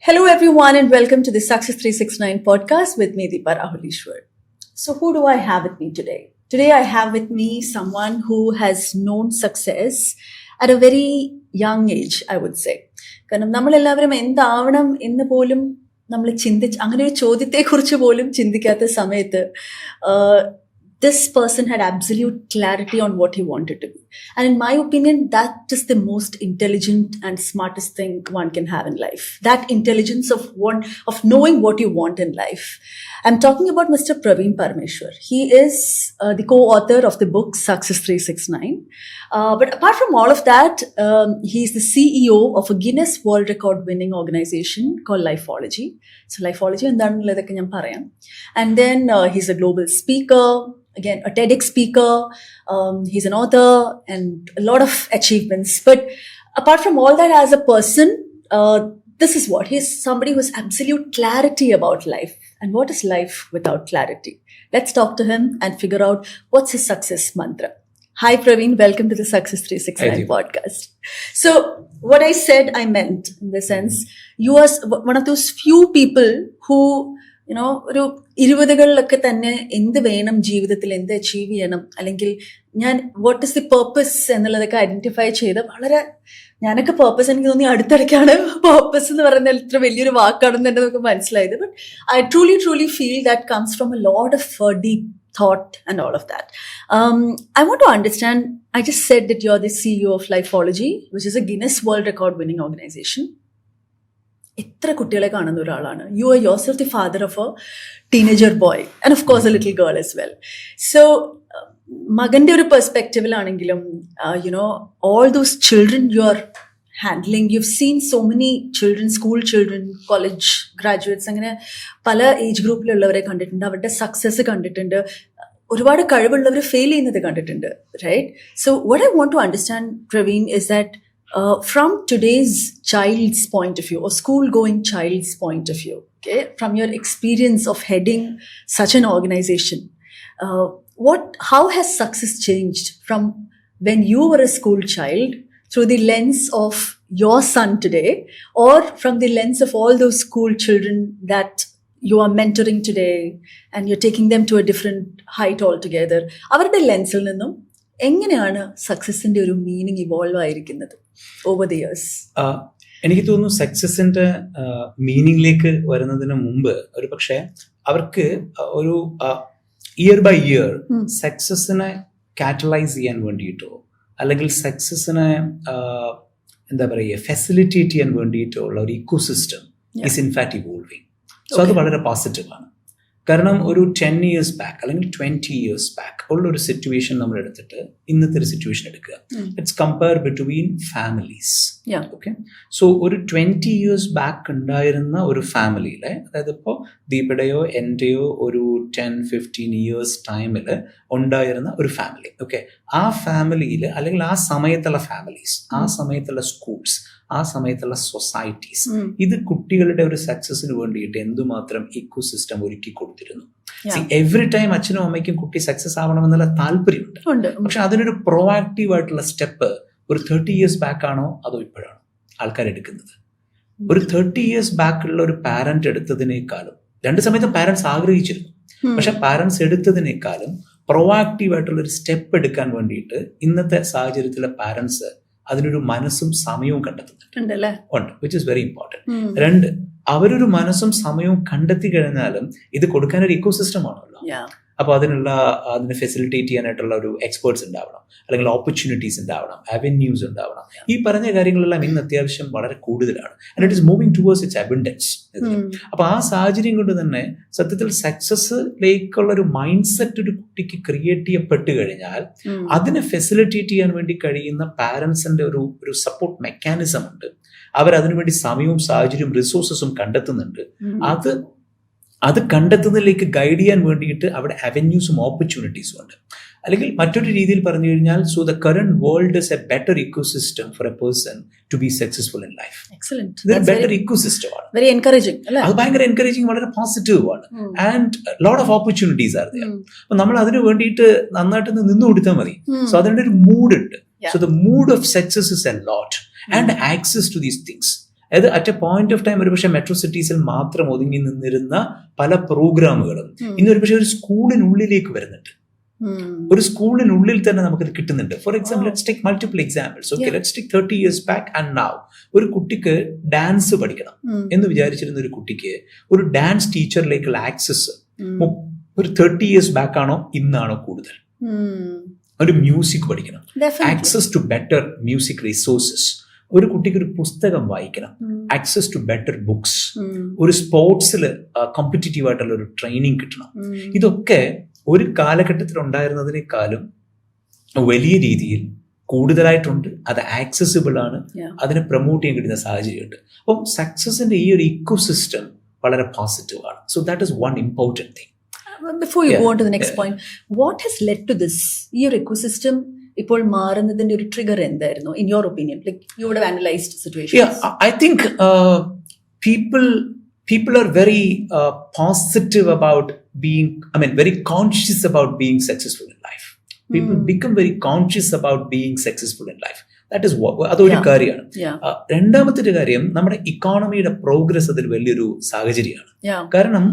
Hello, everyone, and welcome to the Success 369 podcast with me, Deepa Rahulishwar. So, who do I have with me today? Today, I have with me someone who has known success at a very young age, I would say. കാരണം നമ്മളെല്ലാവരും എന്താവണം എന്ന് പോലും നമ്മൾ അങ്ങനെ ഒരു ചോദ്യത്തെക്കുറിച്ച് പോലും ചിന്തിക്കാത്ത സമയത്ത് this person had absolute clarity on what he wanted to be. And in my opinion, that is the most intelligent and smartest thing one can have in life. That intelligence of knowing what you want in life. I'm talking about Mr. Praveen Parameshwar. He is the co-author of the book Success 369. But apart from all of that, he's the CEO of a Guinness World Record winning organization called Lifeology. So Lifeology endaanulladokku njan parayam. And then he's a global speaker. Again, a TEDx speaker, he's an author, and a lot of achievements. But apart from all that, as a person, this is what he's somebody who has absolute clarity about life. And what is life without clarity? Let's talk to him and figure out what's his success mantra. Hi, Praveen. Welcome to the Success 369 podcast. So, what I said, I meant in the sense, you are one of those few people who, ഒരു 20കളിലൊക്കെ തന്നെ എന്ത് വേണം ജീവിതത്തിൽ, എന്ത് achieve ചെയ്യണം, അല്ലെങ്കിൽ ഞാൻ what is the purpose എന്നുള്ളതൊക്കെ ഐഡന്റിഫൈ ചെയ്ത് വളരെ ഞാനൊക്കെ പേർപ്പസ് എനിക്ക് തോന്നി അടുത്തിടയ്ക്കാണ് പേർപ്പസ് എന്ന് പറയുന്നത് ഇത്ര വലിയൊരു വാക്കാണെന്ന് തന്നെ നമുക്ക് മനസ്സിലായത്. But I truly feel that comes from a lot of deep thought and all of that. I want to understand, I just said that you're the CEO of Lifeology, which is a Guinness World Record winning organization. എത്ര കുട്ടികളെ കാണുന്ന ഒരാളാണ്. You are your self the father of A teenager boy and of course A little girl as well. So മകന്റെ ഒരു പെർസ്പെക്റ്റീവിലാണെങ്കിലും all those children you are handling, you've seen so many children, school children, college graduates, അങ്ങനെ പല age ഗ്രൂപ്പിലുള്ളവരെ കണ്ടിട്ടുണ്ട്, അവരുടെ success കണ്ടിട്ടുണ്ട്, ഒരുപാട് കഴിവുള്ളവർ fail ചെയ്യുന്നത് കണ്ടിട്ടുണ്ട്, right? So what I want to understand, Praveen, is that from today's child's point of view or school-going child's point of view, okay, from your experience of heading such an organization, how has success changed from when you were a school child through the lens of your son today, or from the lens of all those school children that you are mentoring today and you're taking them to a different height altogether? അവരുടെ ലെൻസിൽ നിന്നും എങ്ങനെയാണ് സക്സസിന്റെ ഒരു meaning evolve ആയിരിക്കുന്നത് over the years? എനിക്ക് തോന്നുന്നു സക്സസിന്റെ മീനിങ്ങിലേക്ക് വരുന്നതിന് മുമ്പ് ഒരു പക്ഷേ അവർക്ക് ഒരു ഇയർ ബൈ ഇയർ സക്സസിനെ കാറ്റലൈസ് ചെയ്യാൻ വേണ്ടിയിട്ടോ അല്ലെങ്കിൽ സക്സസിനെ എന്താ പറയുക ഫെസിലിറ്റേറ്റ് ചെയ്യാൻ വേണ്ടിയിട്ടോ ഉള്ള ഒരു ecosystem is in fact evolving. So അത് വളരെ പോസിറ്റീവാണ്. കാരണം ഒരു 10 years ബാക്ക് അല്ലെങ്കിൽ 20 years ബാക്ക് ഉള്ള ഒരു സിറ്റുവേഷൻ നമ്മൾ എടുത്തിട്ട് ഇന്നത്തെ ഒരു സിറ്റുവേഷൻ എടുക്കുക. It's compare between families. Okay, so ഒരു 20 years ബാക്ക് ഉണ്ടായിരുന്ന ഒരു ഫാമിലിയിലെ, അതായത് ഇപ്പോൾ ദീപയുടെയോ എൻ്റെയോ ഒരു 10-15 years ടൈമിൽ ഉണ്ടായിരുന്ന ഒരു ഫാമിലി, ഓക്കെ, ആ ഫാമിലിയിൽ അല്ലെങ്കിൽ ആ സമയത്തുള്ള ഫാമിലീസ്, ആ സമയത്തുള്ള സ്കൂൾസ്, ആ സമയത്തുള്ള സൊസൈറ്റീസ്, ഇത് കുട്ടികളുടെ ഒരു സക്സസിന് വേണ്ടിയിട്ട് എന്തുമാത്രം ഇക്കോസിസ്റ്റം ഒരുക്കി കൊടുത്തിരുന്നു. എവറി ടൈം അച്ഛനും അമ്മയ്ക്കും കുട്ടി സക്സസ് ആവണമെന്നുള്ള താല്പര്യമുണ്ട്. പക്ഷെ അതിനൊരു പ്രോആക്റ്റീവ് ആയിട്ടുള്ള സ്റ്റെപ്പ് ഒരു 30 years ബാക്ക് ആണോ അതോ ഇപ്പോഴാണോ ആൾക്കാർ എടുക്കുന്നത്? ഒരു 30 years ബാക്കുള്ള ഒരു പാരന്റ് എടുത്തതിനേക്കാളും, രണ്ട് സമയത്തും പാരന്റ്സ് ആഗ്രഹിച്ചിരുന്നു, പക്ഷെ പാരന്റ്സ് എടുത്തതിനേക്കാളും പ്രോആക്റ്റീവ് ആയിട്ടുള്ള ഒരു സ്റ്റെപ്പ് എടുക്കാൻ വേണ്ടിയിട്ട് ഇന്നത്തെ സാഹചര്യത്തിലെ പാരന്റ്സ് അതിനൊരു മനസ്സും സമയവും കണ്ടെത്തുന്നുണ്ട്, വിച്ച് ഇസ് വെരി ഇമ്പോർട്ടൻറ്റ്. രണ്ട്, അവരൊരു മനസ്സും സമയവും കണ്ടെത്തി കഴിഞ്ഞാലും ഇത് കൊടുക്കാൻ ഒരു ഇക്കോസിസ്റ്റം ആണല്ലോ. അപ്പോൾ അതിനെ ഫെസിലിറ്റേറ്റ് ചെയ്യാനായിട്ടുള്ള ഒരു എക്സ്പേർട്സ് ഉണ്ടാവണം, അല്ലെങ്കിൽ ഓപ്പർച്യൂണിറ്റീസ് ഉണ്ടാവണം, അവന്യൂസ് ഉണ്ടാവണം. ഈ പറഞ്ഞ കാര്യങ്ങളെല്ലാം ഇന്ന് അത്യാവശ്യം വളരെ കൂടുതലാണ്. And it is moving towards it's abundance. അപ്പോൾ ആ സാഹചര്യം കൊണ്ട് തന്നെ സത്യത്തിൽ സക്സസിലേക്കുള്ള ഒരു മൈൻഡ് സെറ്റ് ഒരു കുട്ടിക്ക് ക്രിയേറ്റ് ചെയ്യപ്പെട്ട് കഴിഞ്ഞാൽ അതിനെ ഫെസിലിറ്റേറ്റ് ചെയ്യാൻ വേണ്ടി കഴിയുന്ന പാരൻസിന്റെ ഒരു സപ്പോർട്ട് മെക്കാനിസം ഉണ്ട്. അവരതിനുവേണ്ടി സമയവും സാഹചര്യവും റിസോഴ്സസും കണ്ടെത്തുന്നുണ്ട്. അത് കണ്ടെത്തുന്നതിലേക്ക് ഗൈഡ് ചെയ്യാൻ വേണ്ടിയിട്ട് അവിടെ അവന്യൂസും ഓപ്പർച്യൂണിറ്റീസും ഉണ്ട്. അല്ലെങ്കിൽ മറ്റൊരു രീതിയിൽ പറഞ്ഞു കഴിഞ്ഞാൽ, so the current world is a better ecosystem for a person to be successful in life. Better ecosystem ആണ്. Very encouraging. അത് ഭയങ്കര എൻകറേജിങ്, വളരെ പോസിറ്റീവ് ആണ്. And lot of opportunities are there. അപ്പൊ നമ്മൾ അതിന് വേണ്ടിയിട്ട് നന്നായിട്ട് നിന്ന് കൊടുത്താൽ മതി. സോ അതിന്റെ ഒരു മൂഡ് ഉണ്ട്. So the mood of success is a lot and access to these things. അതായത് at a point of time ഒരുപക്ഷെ മെട്രോ സിറ്റീസിൽ മാത്രം ഒതുങ്ങി നിന്നിരുന്ന പല പ്രോഗ്രാമുകളും ഇന്ന് ഒരുപക്ഷെ ഒരു സ്കൂളിനുള്ളിലേക്ക് വരുന്നുണ്ട്. ഒരു സ്കൂളിനുള്ളിൽ തന്നെ നമുക്കത് കിട്ടുന്നുണ്ട്. For example, let's take multiple examples. Okay, let's take 30 years back and now. ഒരു കുട്ടിക്ക് ഡാൻസ് പഠിക്കണം എന്ന് വിചാരിച്ചിരുന്ന ഒരു കുട്ടിക്ക് ഒരു ഡാൻസ് ടീച്ചറിലേക്കുള്ള ആക്സസ് ഒരു 30 years ബാക്ക് ആണോ ഇന്നാണോ കൂടുതൽ? ഒരു മ്യൂസിക് പഠിക്കണം, access to better music resources. ഒരു കുട്ടിക്ക് ഒരു പുസ്തകം വായിക്കണം, ആക്സസ് ടു ബെറ്റർ ബുക്സ്. ഒരു സ്പോർട്സിൽ കോമ്പറ്റീറ്റീവ് ആയിട്ടുള്ള ഒരു ട്രെയിനിങ് കിട്ടണം. ഇതൊക്കെ ഒരു കാലഘട്ടത്തിൽ ഉണ്ടായിരുന്നതിനേക്കാളും വലിയ രീതിയിൽ കൂടുതലായിട്ടുണ്ട്. അത് ആക്സസിബിൾ ആണ്, അതിനെ പ്രൊമോട്ട് ചെയ്യാൻ കിട്ടുന്ന സാഹചര്യമുണ്ട്. അപ്പം സക്സസിന്റെ ഈ ഒരു ഇക്കോസിസ്റ്റം വളരെ പോസിറ്റീവ് ആണ്. So that is one important thing. Before you go on to the next point, what has led to this? Your ecosystem ഇപ്പോൾ മാറുന്നതിന്റെ ഒരു ട്രിഗർ എന്തായിരുന്നു, in your opinion? Like you would have analyzed situations. Yeah, I think people are very positive about being, very conscious about being successful in life. People become very conscious about being successful in life. That is what, അതൊരു കാര്യമാണ്. രണ്ടാമത്തെ ഒരു കാര്യം, നമ്മുടെ ഇക്കോണമിയുടെ progress അതിൽ വലിയൊരു സാഹചര്യമാണ്. കാരണം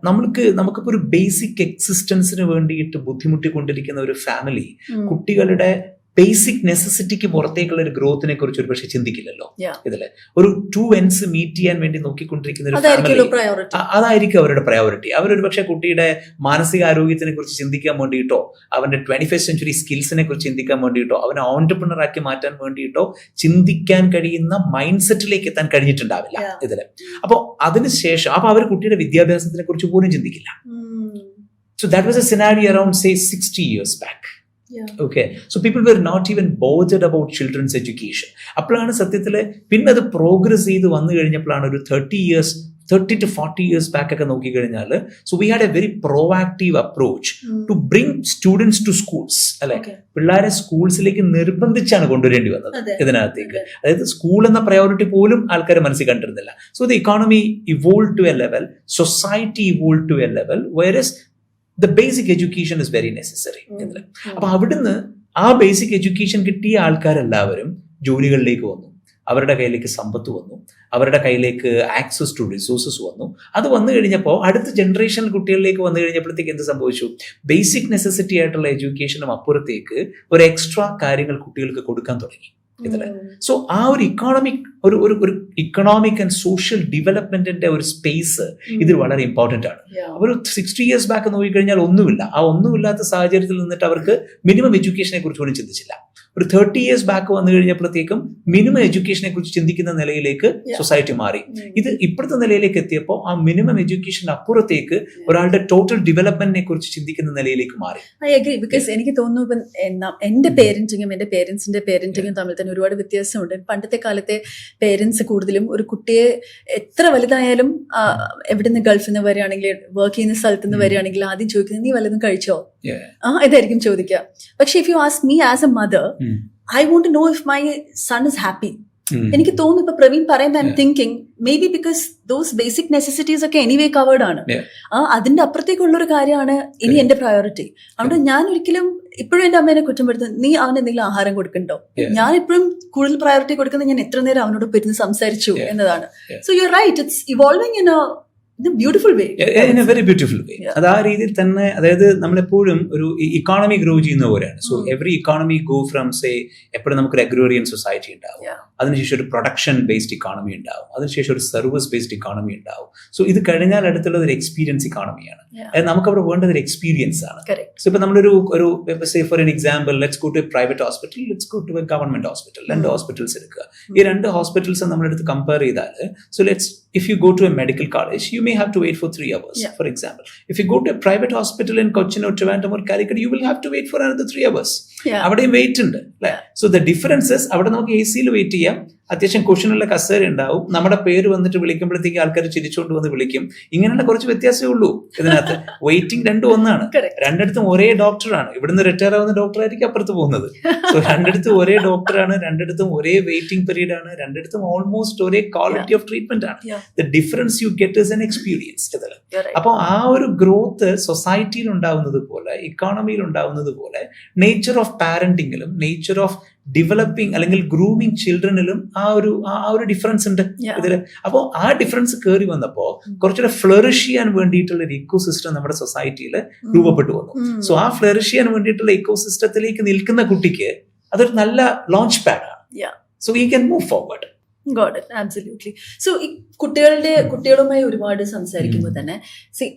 നമുക്കിപ്പോ ഒരു ബേസിക് എക്സിസ്റ്റൻസിന് വേണ്ടിയിട്ട് ബുദ്ധിമുട്ടിക്കൊണ്ടിരിക്കുന്ന ഒരു ഫാമിലി കുട്ടികളുടെ ബേസിക് നെസസിറ്റിക്ക് പുറത്തേക്കുള്ള ഒരു ഗ്രോത്തിനെ കുറിച്ച് ഒരു പക്ഷെ ചിന്തിക്കില്ലല്ലോ. ഇതില് ഒരു 2 ends മീറ്റ് ചെയ്യാൻ വേണ്ടി നോക്കിക്കൊണ്ടിരിക്കുന്ന ഒരു ഫാമിലി, അതായിരിക്കും അവരുടെ പ്രയോറിറ്റി. അവരൊരു പക്ഷെ കുട്ടിയുടെ മാനസികാരോഗ്യത്തിനെ കുറിച്ച് ചിന്തിക്കാൻ വേണ്ടിയിട്ടോ അവന്റെ 21st century സ്കിൽസിനെ കുറിച്ച് ചിന്തിക്കാൻ വേണ്ടിയിട്ടോ അവനെ ഓൺട്രപ്രണർ ആക്കി മാറ്റാൻ വേണ്ടിയിട്ടോ ചിന്തിക്കാൻ കഴിയുന്ന മൈൻഡ് സെറ്റിലേക്ക് എത്താൻ കഴിഞ്ഞിട്ടുണ്ടാവില്ല ഇതില്. അപ്പൊ അതിനുശേഷം അവർ കുട്ടിയുടെ വിദ്യാഭ്യാസത്തിനെ കുറിച്ച് പോലും ചിന്തിക്കില്ല. So that was a scenario around say 60 years back. Okay, so people were not even bothered about children's education. അപ്പോഴാണ് സത്യത്തില് പിന്നെ അത് പ്രോഗ്രസ് ചെയ്ത് വന്നു കഴിഞ്ഞപ്പോഴാണ് ഒരു 30 to 40 years ബാക്ക് ഒക്കെ നോക്കിക്കഴിഞ്ഞാൽ, so we had a very proactive approach to bring students to schools. അല്ലെ, പിള്ളേരെ സ്കൂൾസിലേക്ക് നിർബന്ധിച്ചാണ് കൊണ്ടുവരേണ്ടി വന്നത് ഇതിനകത്തേക്ക്. അതായത് സ്കൂൾ എന്ന പ്രയോറിറ്റി പോലും ആൾക്കാരെ മനസ്സിൽ കണ്ടിരുന്നില്ല. So the economy evolve to a level, society evolve to a level whereas the basic education is very necessary. അപ്പൊ അവിടുന്ന് ആ ബേസിക് എഡ്യൂക്കേഷൻ കിട്ടിയ ആൾക്കാരെല്ലാവരും ജോലികളിലേക്ക് വന്നു, അവരുടെ കയ്യിലേക്ക് സമ്പത്ത് വന്നു, അവരുടെ കയ്യിലേക്ക് ആക്സസ് ടു റിസോഴ്സസ് വന്നു. അത് വന്നു കഴിഞ്ഞപ്പോൾ അടുത്ത ജനറേഷൻ കുട്ടികളിലേക്ക് വന്നു കഴിഞ്ഞപ്പോഴത്തേക്ക് എന്ത് സംഭവിച്ചു? ബേസിക് നെസസിറ്റി ആയിട്ടുള്ള എഡ്യൂക്കേഷനും അപ്പുറത്തേക്ക് ഒരു എക്സ്ട്രാ കാര്യങ്ങൾ കുട്ടികൾക്ക് കൊടുക്കാൻ തുടങ്ങി ഇതില്. സോ ആ ഒരു ഇക്കണോമിക് ആൻഡ് സോഷ്യൽ ഡെവലപ്മെന്റിന്റെ ഒരു സ്പേസ് ഇതിൽ വളരെ ഇമ്പോർട്ടന്റ് ആണ്. അവർ 60 years ബാക്ക് നോക്കിക്കഴിഞ്ഞാൽ ഒന്നുമില്ല. ആ ഒന്നുമില്ലാത്ത സാഹചര്യത്തിൽ നിന്നിട്ട് അവർക്ക് മിനിമം എഡ്യൂക്കേഷനെ കുറിച്ച് പോലും ചിന്തിച്ചില്ല. ഒരു 30 years ബാക്ക് വന്നു കഴിഞ്ഞപ്പോഴത്തേക്കും മിനിമം എഡ്യൂക്കേഷനെ കുറിച്ച് ചിന്തിക്കുന്ന നിലയിലേക്ക് സൊസൈറ്റി മാറി. ഇത് ഇപ്പോഴത്തെ നിലയിലേക്ക് എത്തിയപ്പോൾ ആ മിനിമം എഡ്യൂക്കേഷൻ അപ്പുറത്തേക്ക് ഒരാളുടെ ടോട്ടൽ ഡെവലപ്മെന്റിനെ കുറിച്ച് ചിന്തിക്കുന്ന നിലയിലേക്ക് മാറി. ഐ അഗ്രി, ബിക്കോസ് എനിക്ക് തോന്നുന്നു എന്റെ പേരന്റിങ്ങും എന്റെ പേരന്റ്സിന്റെ പേരന്റിങ്ങും തമ്മിൽ തന്നെ ഒരുപാട് വ്യത്യാസമുണ്ട്. പണ്ടത്തെ കാലത്തെ പേരന്റ്സ് കൂടുതലും ഒരു കുട്ടിയെ എത്ര വലുതായാലും എവിടെ നിന്ന് ഗൾഫിൽ നിന്ന് വരികയാണെങ്കിൽ, വർക്ക് ചെയ്യുന്ന സ്ഥലത്ത് നിന്ന് വരികയാണെങ്കിൽ ആദ്യം ചോദിക്കുന്നത് നീ വല്ലതും കഴിച്ചോ, ഇതായിരിക്കും ചോദിക്കുക. പക്ഷെ if you ask me as A mother, I want to know if my son is happy. എനിക്ക് തോന്നുന്നു ഇപ്പൊ പ്രവീൺ പറയുമ്പോൾ I M thinking may be because those basic necessities ഒക്കെ എനിവേ കവേർഡ് ആണ്. അതിന്റെ അപ്പുറത്തേക്കുള്ള ഒരു കാര്യമാണ് ഇനി എന്റെ പ്രയോറിറ്റി. അതുകൊണ്ട് ഞാൻ ഒരിക്കലും ഇപ്പോഴും എന്റെ അമ്മേനെ കുറ്റപ്പെടുത്തുന്നത് നീ അവന് എന്തെങ്കിലും ആഹാരം കൊടുക്കണ്ടോ, ഞാൻ ഇപ്പോഴും കൂടുതൽ പ്രയോറിറ്റി കൊടുക്കുന്നത് ഞാൻ എത്ര നേരം അവനോട് ഇരുന്ന് സംസാരിച്ചു എന്നതാണ്. So you are right, it's evolving in a beautiful way. In a very beautiful way. അത് ആ രീതിയിൽ തന്നെ, അതായത് നമ്മളെപ്പോഴും ഒരു ഇക്കോണമി ഗ്രോ ചെയ്യുന്ന പോലെയാണ്. So every economy go from say എപ്പോഴും നമുക്കൊരു അഗ്രോറിയൻ സൊസൈറ്റി ഉണ്ടാവും, അതിനുശേഷം ഒരു പ്രൊഡക്ഷൻ ബേസ്ഡ് ഇക്കോണമി ഉണ്ടാവും, അതിനുശേഷം ഒരു സർവീസ് ബേസ്ഡ് ഇക്കോണമി ഉണ്ടാവും. സോ ഇത് കഴിഞ്ഞാൽ അടുത്തുള്ളത് ഒരു എക്സ്പീരിയൻസ് ഇക്കോണമിയാണ്. നമുക്ക് അവിടെ വേണ്ടത് ഒരു എക്സ്പീരിയൻസ് ആണ്. സോ ഇപ്പൊ നമ്മളൊരു say for an example, let's go to a private hospital, let's go to a government hospital. 2 hospitals എടുക്കുക. ഈ 2 ഹോസ്പിറ്റൽസ് നമ്മളെടുത്ത് കമ്പയർ ചെയ്താൽ, so let's if you go to a medical college, you may have to wait for 3 hours, for example. If you go to a private hospital in Cochin or Trivandrum or Calicut, you will have to wait for another 3 hours. അവിടെയും wait ഉണ്ട്. So the differences, അവിടെ നമുക്ക് AC-യിൽ wait ചെയ്യാം, അത്യാവശ്യം കുഷനുള്ള കസേര ഉണ്ടാവും, നമ്മുടെ പേര് വന്നിട്ട് വിളിക്കുമ്പോഴത്തേക്ക് ആൾക്കാർ ചിരിച്ചുകൊണ്ട് വന്ന് വിളിക്കും. ഇങ്ങനെയുള്ള കുറച്ച് വ്യത്യാസമേ ഉള്ളൂ ഇതിനകത്ത്. വെയിറ്റിംഗ് രണ്ടും ഒന്നാണ്. രണ്ടിടത്തും ഒരേ ഡോക്ടറാണ്. ഇവിടുന്ന് റിട്ടയർ ആവുന്ന ഡോക്ടറായിരിക്കും അപ്പുറത്ത് പോകുന്നത്. സോ രണ്ടിടത്തും ഒരേ ഡോക്ടറാണ്, രണ്ടിടത്തും ഒരേ വെയിറ്റിംഗ് പീരീഡ് ആണ്, രണ്ടിടത്തും ഓൾമോസ്റ്റ് ഒരേ ക്വാളിറ്റി ഓഫ് ട്രീറ്റ്മെന്റ് ആണ്. The difference you get is an experience. അപ്പൊ ആ ഒരു ഗ്രോത്ത് സൊസൈറ്റിയിൽ ഉണ്ടാവുന്നത് പോലെ, ഇക്കോണമിയിൽ ഉണ്ടാവുന്നത് പോലെ, നേച്ചർ ഓഫ് പാരന്റിങ്ങിലും നേച്ചർ ഓഫ് ഡെവലപ്പിംഗ് അല്ലെങ്കിൽ ഗ്രൂമിങ് ചിൽഡ്രനിലും ആ ഒരു ഡിഫറൻസ് ഉണ്ട് ഇതില്. അപ്പോൾ ആ ഡിഫറൻസ് കയറി വന്നപ്പോ കുറച്ചുകൂടെ ഫ്ലറിഷ് ചെയ്യാൻ വേണ്ടിയിട്ടുള്ള ഒരു ഇക്കോസിസ്റ്റം നമ്മുടെ സൊസൈറ്റിയിൽ രൂപപ്പെട്ടു വന്നു. സോ ആ ഫ്ലറിഷ് ചെയ്യാൻ വേണ്ടിയിട്ടുള്ള ഇക്കോസിസ്റ്റത്തിലേക്ക് നിൽക്കുന്ന കുട്ടിക്ക് അതൊരു നല്ല ലോഞ്ച് പാഡാണ്. So he can move forward. Got it, absolutely. So കുട്ടികളുമായി ഒരുപാട് സംസാരിക്കുമ്പോൾ തന്നെ, see,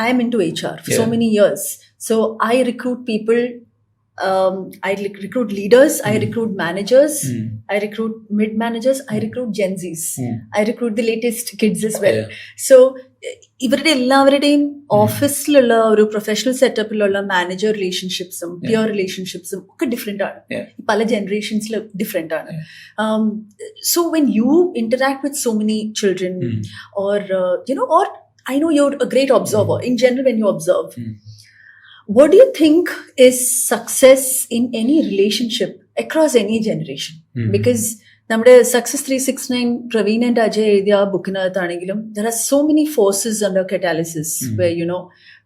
I am into HR for so many years. So I recruit people, I recruit leaders, I recruit managers, I recruit mid-managers, I recruit Gen Zs, I recruit the latest kids as well. So ഇവരുടെ എല്ലാവരുടെയും ഓഫീസിലുള്ള ഒരു professional സെറ്റപ്പിലുള്ള manager റിലേഷൻഷിപ്സും peer റിലേഷൻഷിപ്സും ഒക്കെ different ആണ്. പല ജനറേഷൻസിൽ different ആണ്. So when you interact with so many children or or I know you're a great observer. In general, when you observe, what do you think is success in any relationship across any generation? Because നമ്മുടെ success 369 Praveen and Ajay എഴുതിയ ആ ബുക്കിനകത്താണെങ്കിലും there are so many forces under catalysis where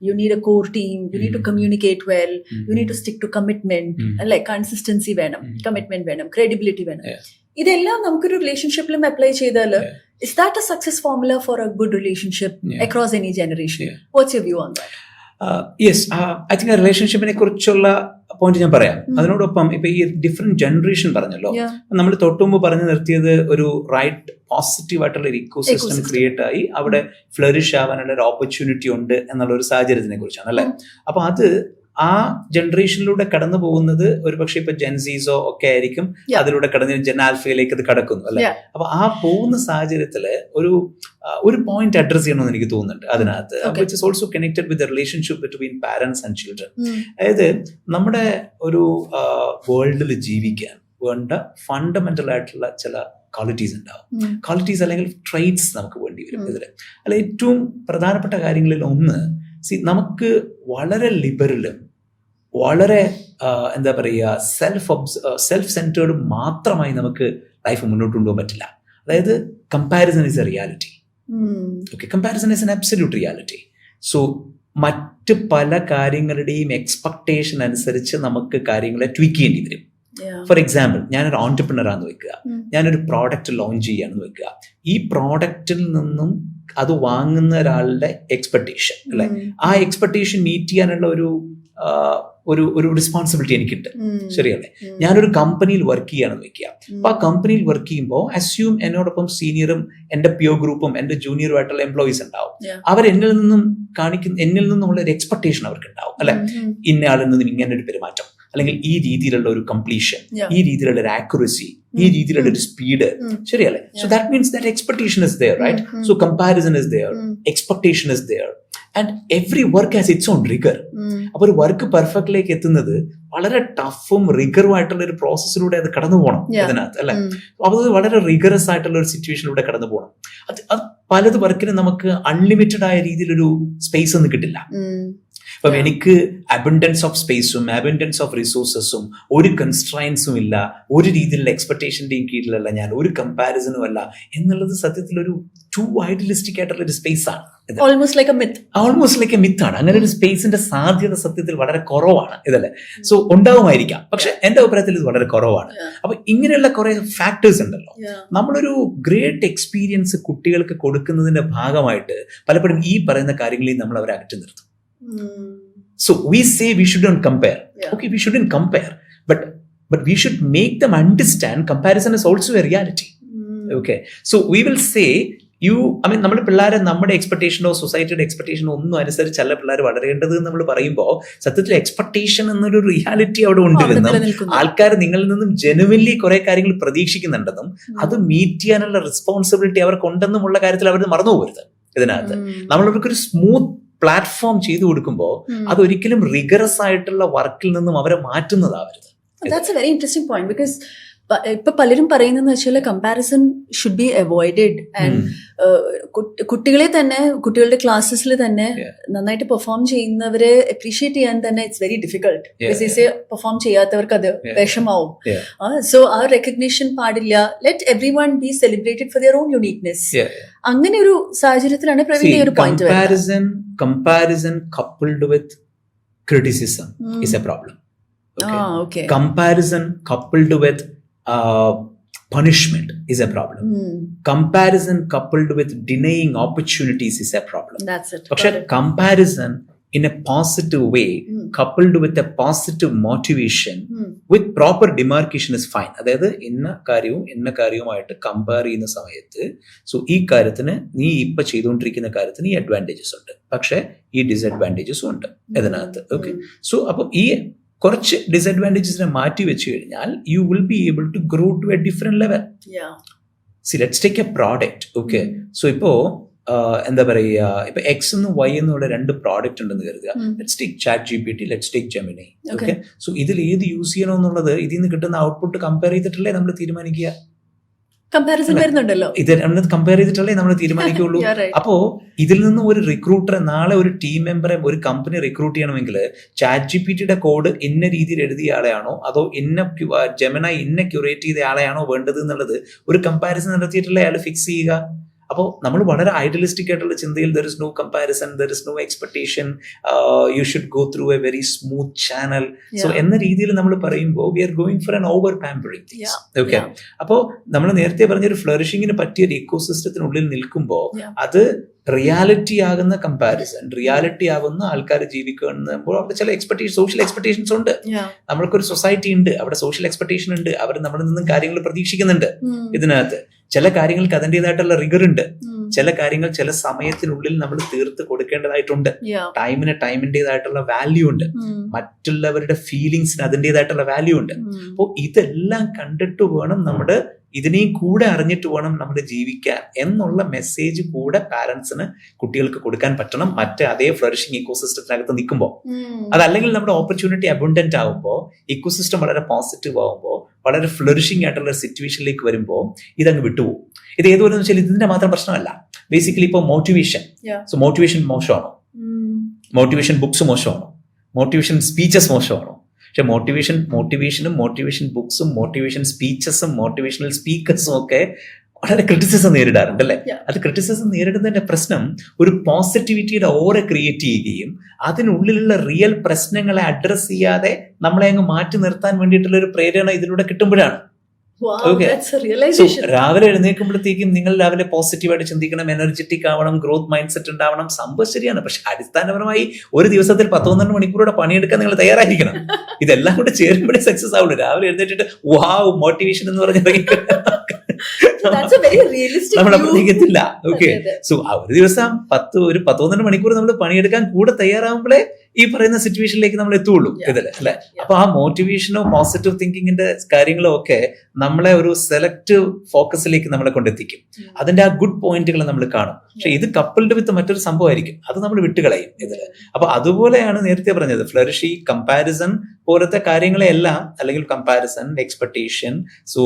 you need a core team, you need to communicate well, you need to stick to commitment, like consistency വേണം, commitment വേണം, credibility വേണം. ഇതെല്ലാം നമുക്കൊരു റിലേഷൻഷിപ്പിലും apply ചെയ്താൽ is that a success formula for a good relationship across any generation? What's your view on that? Yes, I think റിലേഷൻഷിപ്പിനെ കുറിച്ചുള്ള point ഞാൻ പറയാം. അതിനോടൊപ്പം ഇപ്പൊ ഈ ഡിഫറെന്റ് ജനറേഷൻ പറഞ്ഞല്ലോ, നമ്മൾ തൊട്ടുമുമ്പ് പറഞ്ഞു നിർത്തിയത് ഒരു റൈറ്റ് പോസിറ്റീവ് ആയിട്ടുള്ള ഒരു ഇക്കോസിസ്റ്റം ക്രിയേറ്റ് ആയി അവിടെ ഫ്ലറിഷ് ആവാനുള്ള ഒരു ഓപ്പർച്യൂണിറ്റി ഉണ്ട് എന്നുള്ള ഒരു സാഹചര്യത്തിനെ കുറിച്ചാണ് അല്ലെ. അപ്പൊ അത് ആ ജനറേഷനിലൂടെ കടന്നു പോകുന്നത് ഒരു പക്ഷെ ഇപ്പൊ ജെൻസീസോ ഒക്കെ ആയിരിക്കും അതിലൂടെ കടന്ന് ജെൻ ആൽഫയിലേക്ക് അത് കടക്കുന്നു അല്ലെ. അപ്പൊ ആ പോകുന്ന സാഹചര്യത്തില് ഒരു പോയിന്റ് അഡ്രസ് ചെയ്യണമെന്ന് എനിക്ക് തോന്നുന്നുണ്ട് അതിനകത്ത്, which is also connected with the relationship between parents and children. അതായത് നമ്മുടെ ഒരു വേൾഡിൽ ജീവിക്കാൻ വേണ്ട ഫണ്ടമെന്റൽ ആയിട്ടുള്ള ചില ക്വാളിറ്റീസ് ഉണ്ടാവും. ക്വാളിറ്റീസ് അല്ലെങ്കിൽ ട്രൈറ്റ്സ് നമുക്ക് വേണ്ടി വരും ഇതില്. അല്ല, ഏറ്റവും പ്രധാനപ്പെട്ട കാര്യങ്ങളിൽ ഒന്ന്, നമുക്ക് വളരെ ലിബറലും വളരെ എന്താ പറയുക സെൽഫ് സെൻറ്റേർഡ് മാത്രമായി നമുക്ക് ലൈഫ് മുന്നോട്ട് കൊണ്ടുപോകാൻ പറ്റില്ല. അതായത് comparison is A reality. Okay, comparison is an absolute reality. So മറ്റ് പല കാര്യങ്ങളുടെയും എക്സ്പെക്ടേഷൻ അനുസരിച്ച് നമുക്ക് കാര്യങ്ങളെ ട്വീക്ക് ചെയ്യേണ്ടി വരും. ഫോർ എക്സാമ്പിൾ, ഞാനൊരു ഓൺടർപ്രണർ ആണെന്ന് വെക്കുക, ഞാനൊരു പ്രോഡക്റ്റ് ലോഞ്ച് ചെയ്യാണെന്ന് വെക്കുക. ഈ പ്രോഡക്റ്റിൽ നിന്നും അത് വാങ്ങുന്ന ഒരാളുടെ എക്സ്പെക്ടേഷൻ അല്ലെ, ആ എക്സ്പെക്ടേഷൻ മീറ്റ് ചെയ്യാനുള്ള ഒരു റെസ്പോൺസിബിലിറ്റി എനിക്കുണ്ട്. ശരിയല്ലേ? ഞാനൊരു കമ്പനിയിൽ വർക്ക് ചെയ്യാണെന്ന് വെക്കുക. അപ്പൊ ആ കമ്പനിയിൽ വർക്ക് ചെയ്യുമ്പോൾ അസ്യൂം എന്നോടൊപ്പം സീനിയറും എന്റെ പിയർ ഗ്രൂപ്പും എന്റെ ജൂനിയറും ആയിട്ടുള്ള എംപ്ലോയീസ് ഉണ്ടാവും. അവർ എന്നിൽ നിന്നുള്ള ഒരു എക്സ്പെക്ടേഷൻ അവർക്ക് ഉണ്ടാവും അല്ലെ. ഇന്ന ആളിൽ നിന്നും ഇങ്ങനെ ഒരു പെരുമാറ്റം, അല്ലെങ്കിൽ ഈ രീതിയിലുള്ള ഒരു കംപ്ലീഷൻ, ഈ രീതിയിലുള്ള ഒരു ആക്യുറസി, ഈ രീതിയിലുള്ള ഒരു സ്പീഡ്. ശരിയല്ലേ? So that means that expectation is there, right? So comparison is there, expectation is there, and every work has its own rigour. അപ്പൊ ഒരു വർക്ക് പെർഫെക്റ്റിലേക്ക് എത്തുന്നത് വളരെ ടഫും റിഗറും ആയിട്ടുള്ള ഒരു പ്രോസസ്സിലൂടെ അത് കടന്നു പോകണം ഇതിനകത്ത് അല്ലെ. അപ്പൊ അത് വളരെ റിഗറസ് ആയിട്ടുള്ള ഒരു സിറ്റുവേഷനിലൂടെ കടന്നു പോകണം. അത് പലത് വർക്കിന് നമുക്ക് അൺലിമിറ്റഡ് ആയ രീതിയിലൊരു സ്പേസ് ഒന്നും കിട്ടില്ല. അപ്പം എനിക്ക് അബൻഡൻസ് ഓഫ് സ്പേസും അബൻഡൻസ് ഓഫ് റിസോഴ്സസും ഒരു കൺസ്ട്രൈൻസും ഇല്ല, ഒരു രീതിയിലുള്ള എക്സ്പെക്ടേഷന്റെയും കീഴിലല്ല ഞാൻ, ഒരു കമ്പാരിസണും അല്ല എന്നുള്ളത് സത്യത്തിൽ ഒരു ടു ഐഡിയലിസ്റ്റിക് ആയിട്ടുള്ള ഒരു സ്പേസ് ആണ്. ഓൾമോസ്റ്റ് ലൈക്ക് എ മിത്താണ്. അങ്ങനെ ഒരു സ്പേസിന്റെ സാധ്യത സത്യത്തിൽ വളരെ കുറവാണ് ഇതല്ലേ. സോ ഉണ്ടാവുമായിരിക്കാം, പക്ഷെ എന്റെ അഭിപ്രായത്തിൽ ഇത് വളരെ കുറവാണ്. അപ്പൊ ഇങ്ങനെയുള്ള കുറെ ഫാക്ടേഴ്സ് ഉണ്ടല്ലോ. നമ്മളൊരു ഗ്രേറ്റ് എക്സ്പീരിയൻസ് കുട്ടികൾക്ക് കൊടുക്കുന്നതിന്റെ ഭാഗമായിട്ട് പലപ്പോഴും ഈ പറയുന്ന കാര്യങ്ങളിൽ നമ്മൾ അവരെ അകറ്റി നിർത്തും. So we say we shouldn't compare. Okay, we shouldn't compare, but we should make them understand comparison is also a reality. Okay, so we will say നമ്മുടെ പിള്ളേരെ നമ്മുടെ എക്സ്പെക്ടേഷനോ സൊസൈറ്റിയുടെ എക്സ്പെക്ടേഷനോ ഒന്നും അനുസരിച്ചല്ല പിള്ളേർ വളരേണ്ടത് എന്ന് നമ്മൾ പറയുമ്പോൾ സത്യത്തിൽ എക്സ്പെക്ടേഷൻ എന്നൊരു റിയാലിറ്റി അവിടെ ഉണ്ടെന്നും ആൾക്കാർ നിങ്ങളിൽ നിന്നും ജെനുവിൻലി കുറെ കാര്യങ്ങൾ പ്രതീക്ഷിക്കുന്നുണ്ടെന്നും അത് മീറ്റ് ചെയ്യാനുള്ള റെസ്പോൺസിബിലിറ്റി അവർക്കുണ്ടെന്നുമുള്ള കാര്യത്തിൽ അവർ മറന്നു പോകരുത്. ഇതിനകത്ത് നമ്മളവർക്കൊരു സ്മൂത്ത് പ്ലാറ്റ്ഫോം ചെയ്തു കൊടുക്കുമ്പോൾ അതൊരിക്കലും റിഗറസ് ആയിട്ടുള്ള വർക്കിൽ നിന്നും അവരെ മാറ്റുന്നതാവരുത്. That's a very interesting point. Because ഇപ്പൊ പലരും പറയുന്നതെന്ന് വെച്ചാൽ comparison should be avoided. And കുട്ടികളെ തന്നെ, കുട്ടികളുടെ ക്ലാസ്സസിൽ തന്നെ നന്നായിട്ട് പെർഫോം ചെയ്യുന്നവരെ അപ്രീഷിയേറ്റ് ചെയ്യാൻ തന്നെ ഇറ്റ്സ് വെരി ഡിഫിക്കൾട്ട്. പെർഫോം ചെയ്യാത്തവർക്ക് അത് വിഷമാവും. സോ ആ റെക്കഗ്നിഷൻ പാടില്ല. Let every one be celebrated for their own uniqueness. അങ്ങനെ ഒരു സാഹചര്യത്തിലാണ് പ്രവീണിന്റെ ഒരു point. Comparison coupled with criticism is a problem. Okay. Comparison coupled with punishment is a problem. Comparison coupled with denying opportunities is a problem. That's it. പക്ഷെ comparison in a positive way, coupled with a positive motivation, with proper demarcation is fine. അതായത് ഇന്ന കാര്യവുമായിട്ട് compare ചെയ്യുന്ന സമയത്ത് so ഈ കാര്യത്തിന് നീ ഇപ്പൊ ചെയ്തുകൊണ്ടിരിക്കുന്ന കാര്യത്തിന് ഈ അഡ്വാൻറ്റേജസ് ഉണ്ട്, പക്ഷെ ഈ ഡിസഡ്വാൻറ്റേജസും ഉണ്ട് ഇതിനകത്ത്. ഓക്കെ, സോ അപ്പം ഈ കുറച്ച് ഡിസഡ്വാൻറ്റേജസിനെ മാറ്റി വെച്ച് കഴിഞ്ഞാൽ you will be able to grow to a different level. See let's take a product. Okay, so ഇപ്പോ എന്താ പറയുക, ഇപ്പൊ എക്സ് എന്നും വൈ എന്നുള്ള രണ്ട് പ്രോഡക്റ്റ് ഉണ്ടെന്ന് കരുതുക. Let's take chat GPT, let's take Gemini. Okay, so ഇതിൽ ഏത് യൂസ് ചെയ്യണം എന്നുള്ളത് ഇതിൽ നിന്ന് കിട്ടുന്ന ഔട്ട്പുട്ട് കമ്പയർ ചെയ്തിട്ടല്ലേ നമ്മൾ തീരുമാനിക്കുക. കമ്പാരിസൺ വരുന്നുണ്ടല്ലോ, ഇത് കമ്പയർ ചെയ്തിട്ടല്ലേ നമ്മൾ തീരുമാനിക്കുള്ളൂ. അപ്പോ ഇതിൽ നിന്ന് ഒരു റിക്രൂട്ടറെ, നാളെ ഒരു ടീം മെമ്പറെ ഒരു കമ്പനി റിക്രൂട്ട് ചെയ്യണമെങ്കിൽ ചാറ്റ് GPTയുടെ കോഡ് ഇന്ന രീതിയിൽ എഴുതിയ ആളെയാണോ അതോ ജെമിനായി ക്യൂറേറ്റ് ചെയ്ത ആളെയാണോ വേണ്ടത് എന്നുള്ളത് ഒരു കമ്പാരിസൺ നടത്തിയിട്ടല്ലേ അയാൾ ഫിക്സ് ചെയ്യുക. അപ്പോൾ നമ്മൾ വളരെ ഐഡിയലിസ്റ്റിക് ആയിട്ടുള്ള ചിന്തയിൽ there is no comparison, there is no expectation, you should go through a very smooth channel. So എന്ന രീതിയിൽ നമ്മൾ പറയുമ്പോൾ we are going for an over pampering things. Okay, അപ്പോൾ നമ്മൾ നേരത്തെ പറഞ്ഞൊരു ഫ്ലറിഷിങ്ങിന് പറ്റിയ ഒരു ഇക്കോസിസ്റ്റത്തിനുള്ളിൽ നിൽക്കുമ്പോൾ അത് റിയാലിറ്റി ആകുന്ന കമ്പാരിസൺ, റിയാലിറ്റി ആകുന്ന ആൾക്കാർ ജീവിക്കുമ്പോൾ അവിടെ ചില സോഷ്യൽ എക്സ്പെക്ടേഷൻസ് ഉണ്ട്. നമ്മൾക്കൊരു സൊസൈറ്റി ഉണ്ട്, അവിടെ സോഷ്യൽ എക്സ്പെക്ടേഷൻ ഉണ്ട്, അവർ നമ്മളിൽ നിന്നും കാര്യങ്ങൾ പ്രതീക്ഷിക്കുന്നുണ്ട്. ഇതിനകത്ത് ചില കാര്യങ്ങൾക്ക് അതിൻ്റെതായിട്ടുള്ള റിഗർ ഉണ്ട്, ചില കാര്യങ്ങൾ ചില സമയത്തിനുള്ളിൽ നമ്മൾ തീർത്ത് കൊടുക്കേണ്ടതായിട്ടുണ്ട്, ടൈമിൻ്റെതായിട്ടുള്ള വാല്യൂ ഉണ്ട്, മറ്റുള്ളവരുടെ ഫീലിങ്സിന് അതിൻ്റെതായിട്ടുള്ള വാല്യൂ ഉണ്ട്. അപ്പോൾ ഇതെല്ലാം കണ്ടിട്ട് വേണം നമ്മുടെ ഇതിനെയും കൂടെ അറിഞ്ഞിട്ട് വേണം നമ്മൾ ജീവിക്കാൻ എന്നുള്ള മെസ്സേജ് കൂടെ പാരന്റ്സിന് കുട്ടികൾക്ക് കൊടുക്കാൻ പറ്റണം. മറ്റേ അതേ ഫ്ലറിഷിംഗ് ഇക്കോസിസ്റ്റത്തിനകത്ത് നിൽക്കുമ്പോൾ, അതല്ലെങ്കിൽ നമ്മുടെ ഓപ്പർച്യൂണിറ്റി അബണ്ടന്റ് ആകുമ്പോൾ, ഇക്കോസിസ്റ്റം വളരെ പോസിറ്റീവ് ആകുമ്പോൾ, വളരെ ഫ്ലറിഷിംഗ് ആയിട്ടുള്ള സിറ്റുവേഷനിലേക്ക് വരുമ്പോൾ ഇതങ്ങ് വിട്ടുപോകും. ഇത് ഏതുപോലെ വെച്ചാൽ ഇതിന്റെ മാത്രം പ്രശ്നമല്ല. ബേസിക്കലി ഇപ്പോൾ മോട്ടിവേഷൻ, സോ മോട്ടിവേഷൻ മോശമാണോ? മോട്ടിവേഷൻ ബുക്സ് മോശമാണോ? മോട്ടിവേഷൻ സ്പീച്ചസ് മോശമാണോ? പക്ഷെ മോട്ടിവേഷനും മോട്ടിവേഷൻ ബുക്സും മോട്ടിവേഷൻ സ്പീച്ചസും മോട്ടിവേഷണൽ സ്പീക്കേഴ്സും ഒക്കെ വളരെ ക്രിറ്റിസിസം നേരിടാറുണ്ട് അല്ലേ? അത് ക്രിറ്റിസിസം നേരിടുന്നതിന്റെ പ്രശ്നം ഒരു പോസിറ്റിവിറ്റിയുടെ ഓറ ക്രിയേറ്റ് ചെയ്യുകയും അതിനുള്ളിലുള്ള റിയൽ പ്രശ്നങ്ങളെ അഡ്രസ് ചെയ്യാതെ നമ്മളെ അങ്ങ് മാറ്റി നിർത്താൻ വേണ്ടിയിട്ടുള്ള ഒരു പ്രേരണ ഇതിലൂടെ കിട്ടുമ്പോഴാണ്. രാവിലെ എഴുന്നേൽക്കുമ്പോഴത്തേക്കും നിങ്ങൾ രാവിലെ പോസിറ്റീവായിട്ട് ചിന്തിക്കണം, എനർജറ്റിക് ആവണം, ഗ്രോത്ത് മൈൻഡ് സെറ്റ് ഉണ്ടാവണം. സംഭവം ശരിയാണ്, പക്ഷെ അടിസ്ഥാനപരമായി ഒരു ദിവസത്തിൽ 10-12 മണിക്കൂറോടെ പണിയെടുക്കാൻ നിങ്ങൾ തയ്യാറായിരിക്കണം. ഇതെല്ലാം കൂടെ ചേരുമ്പോഴേ സക്സസ് ആവുള്ളൂ. രാവിലെ എഴുന്നേറ്റിട്ട് വാവ് മോട്ടിവേഷൻ എന്ന് പറഞ്ഞ നമ്മളെത്തില്ല. ഓക്കെ, സോ ഒരു ദിവസം 10-12 മണിക്കൂർ നമ്മൾ പണിയെടുക്കാൻ കൂടെ തയ്യാറാവുമ്പോഴേ ഈ പറയുന്ന സിറ്റുവേഷനിലേക്ക് നമ്മൾ എത്തുള്ളൂ ഇതില് അല്ലെ? അപ്പൊ ആ മോട്ടിവേഷനോ പോസിറ്റീവ് തിങ്കിങ്ങിന്റെ കാര്യങ്ങളോ ഒക്കെ നമ്മളെ ഒരു സെലക്റ്റീവ് ഫോക്കസിലേക്ക് നമ്മളെ കൊണ്ടെത്തിക്കും. അതിന്റെ ആ ഗുഡ് പോയിന്റുകൾ നമ്മൾ കാണും. പക്ഷെ ഇത് കപ്പിൾഡ് വിത്ത് മറ്റൊരു സംഭവമായിരിക്കും, അത് നമ്മൾ വിട്ടുകളയും ഇതില്. അപ്പൊ അതുപോലെയാണ് നേരത്തെ പറഞ്ഞത്, ഫ്ലറിഷി, കമ്പാരിസൺ പോലത്തെ കാര്യങ്ങളെല്ലാം, അല്ലെങ്കിൽ comparison, expectation, so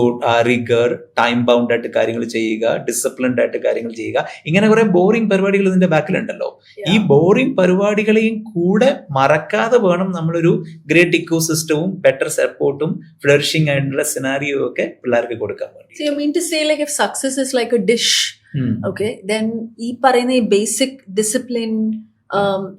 rigger, time bound ആയിട്ട് കാര്യങ്ങൾ ചെയ്യുക, ഡിസിപ്ലിൻഡ് ആയിട്ട് കാര്യങ്ങൾ ചെയ്യുക, ഇങ്ങനെ കുറെ ബോറിംഗ് പരിപാടികൾ ഇതിന്റെ ബാക്കിലുണ്ടല്ലോ. ഈ ബോറിംഗ് പരിപാടികളെയും കൂടെ മറക്കാതെ വേണം നമ്മളൊരു ഗ്രേറ്റ് ഇക്കോസിസ്റ്റവും ബെറ്റർ സപ്പോർട്ടും ഫ്ലറിഷിംഗ് ആയിട്ടുള്ള സിനാരിയോ ഒക്കെ പിള്ളേർക്ക് കൊടുക്കാൻ വേണ്ടി. So you mean to say like if success is like a dish, okay, then ഈ പറയുന്ന ഈ basic discipline,